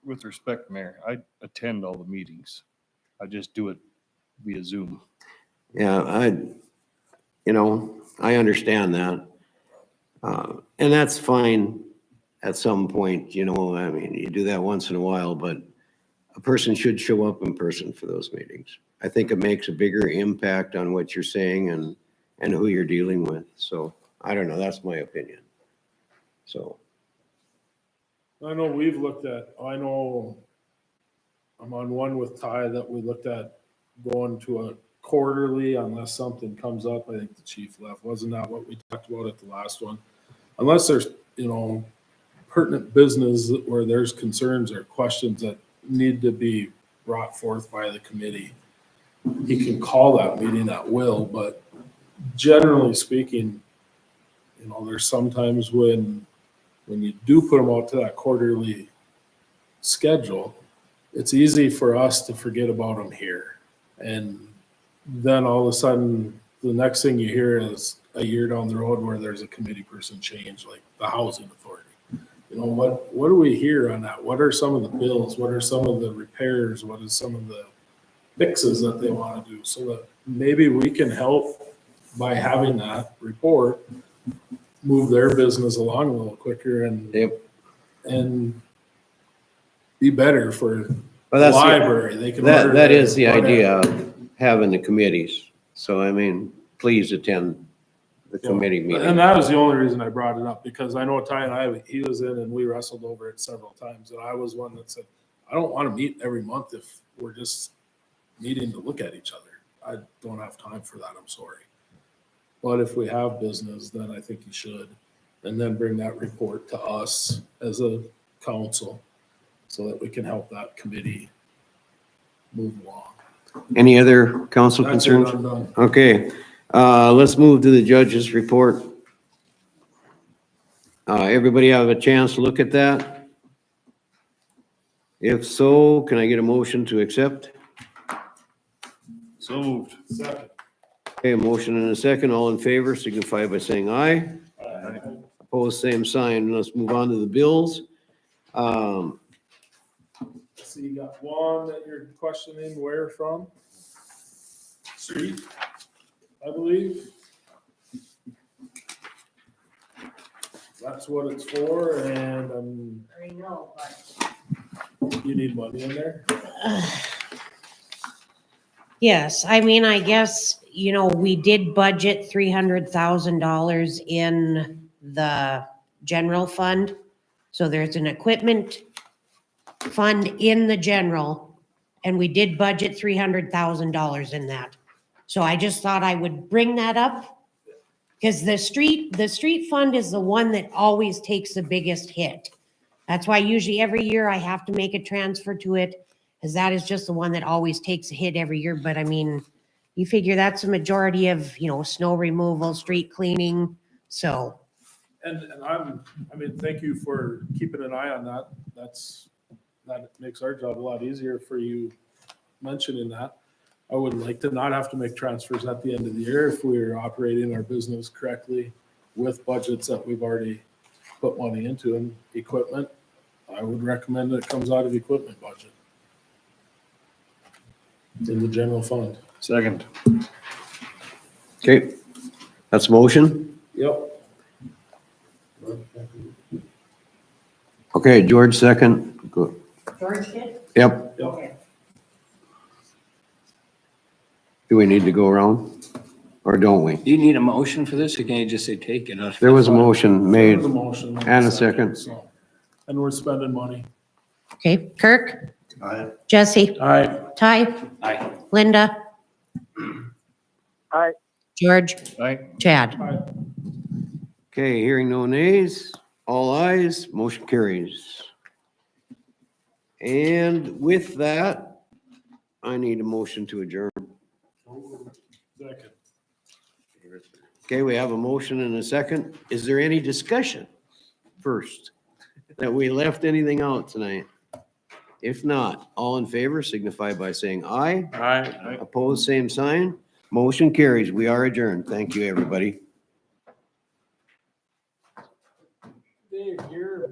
With respect, Mayor, I attend all the meetings. I just do it via Zoom. yeah, I understand that. And that's fine at some point, I mean, you do that once in a while, but a person should show up in person for those meetings. I think it makes a bigger impact on what you're saying and who you're dealing with. So I don't know, that's my opinion. So, I know I know I'm on one with Ty that we looked at going to a quarterly unless something comes up. I think the chief left. Wasn't that what we talked about at the last one? Unless there's, pertinent business where there's concerns or questions that need to be brought forth by the committee, he can call that meeting at will, but generally speaking, there's sometimes when you do put them out to that quarterly schedule, it's easy for us to forget about them here. And then all of a sudden, the next thing you hear is a year down the road where there's a committee person change, like the housing authority. What do we hear on that? What are some of the bills? What are some of the repairs? What is some of the fixes that they want to do? So that maybe we can help by having that report move their business along a little quicker and be better for the library. They can order that is the whatever. idea of having the committees. So, I mean, please attend the committee meeting. And that was the only reason I brought it up, because I know Ty and he was in and we wrestled over it several times. And I was one that said, I don't want to meet every month if we're just needing to look at each other. I don't have time for that. I'm sorry. But if we have business, then I think you should. And then bring that report to us as a council so that we can help that committee move along. Any other council That's it, concerns? I'm done. Okay, let's move to the judge's report. Everybody have a chance to look at that? If so, can I get a motion to accept? So moved. Second. Okay, a motion and a second. All in favor signify by saying aye. Opposed, same sign. Let's move on to the bills. So you got one that you're questioning where from? Street, I believe. That's what it's for, and I know, but. you need money in there? Yes, I mean, I guess, we did budget $300,000 in the general fund. So there's an equipment fund in the general, and we did budget $300,000 in that. So I just thought I would bring that up. Because the street fund is the one that always takes the biggest hit. That's why usually every year I have to make a transfer to it, because that is just the one that always takes a hit every year. But I mean, you figure that's a majority of, snow removal, street cleaning, so. And thank you for keeping an eye on that. That makes our job a lot easier for you mentioning that. I would like to not have to make transfers at the end of the year if we're operating our business correctly with budgets that we've already put money into and equipment. I would recommend that it comes out of equipment budget in the general fund. Second. Okay, that's a motion. Yep. Okay, George, second. Good. George did? Yep. Yep. Do we need to go around or don't we? Do you need a motion for this or can you just say take it? There was a motion There made was a motion and a second. so. And we're spending money. Okay, Kirk? Aye. Jesse? Aye. Ty? Aye. Linda? Aye. George? Aye. Chad? Okay, hearing no nays, all ayes, motion carries. And with that, I need a motion to adjourn. Second. Okay, we have a motion and a second. Is there any discussion first? That we left anything out tonight? If not, all in favor signify by saying aye. Aye. Opposed, same sign. Motion carries. We are adjourned. Thank you, everybody. Dave, you're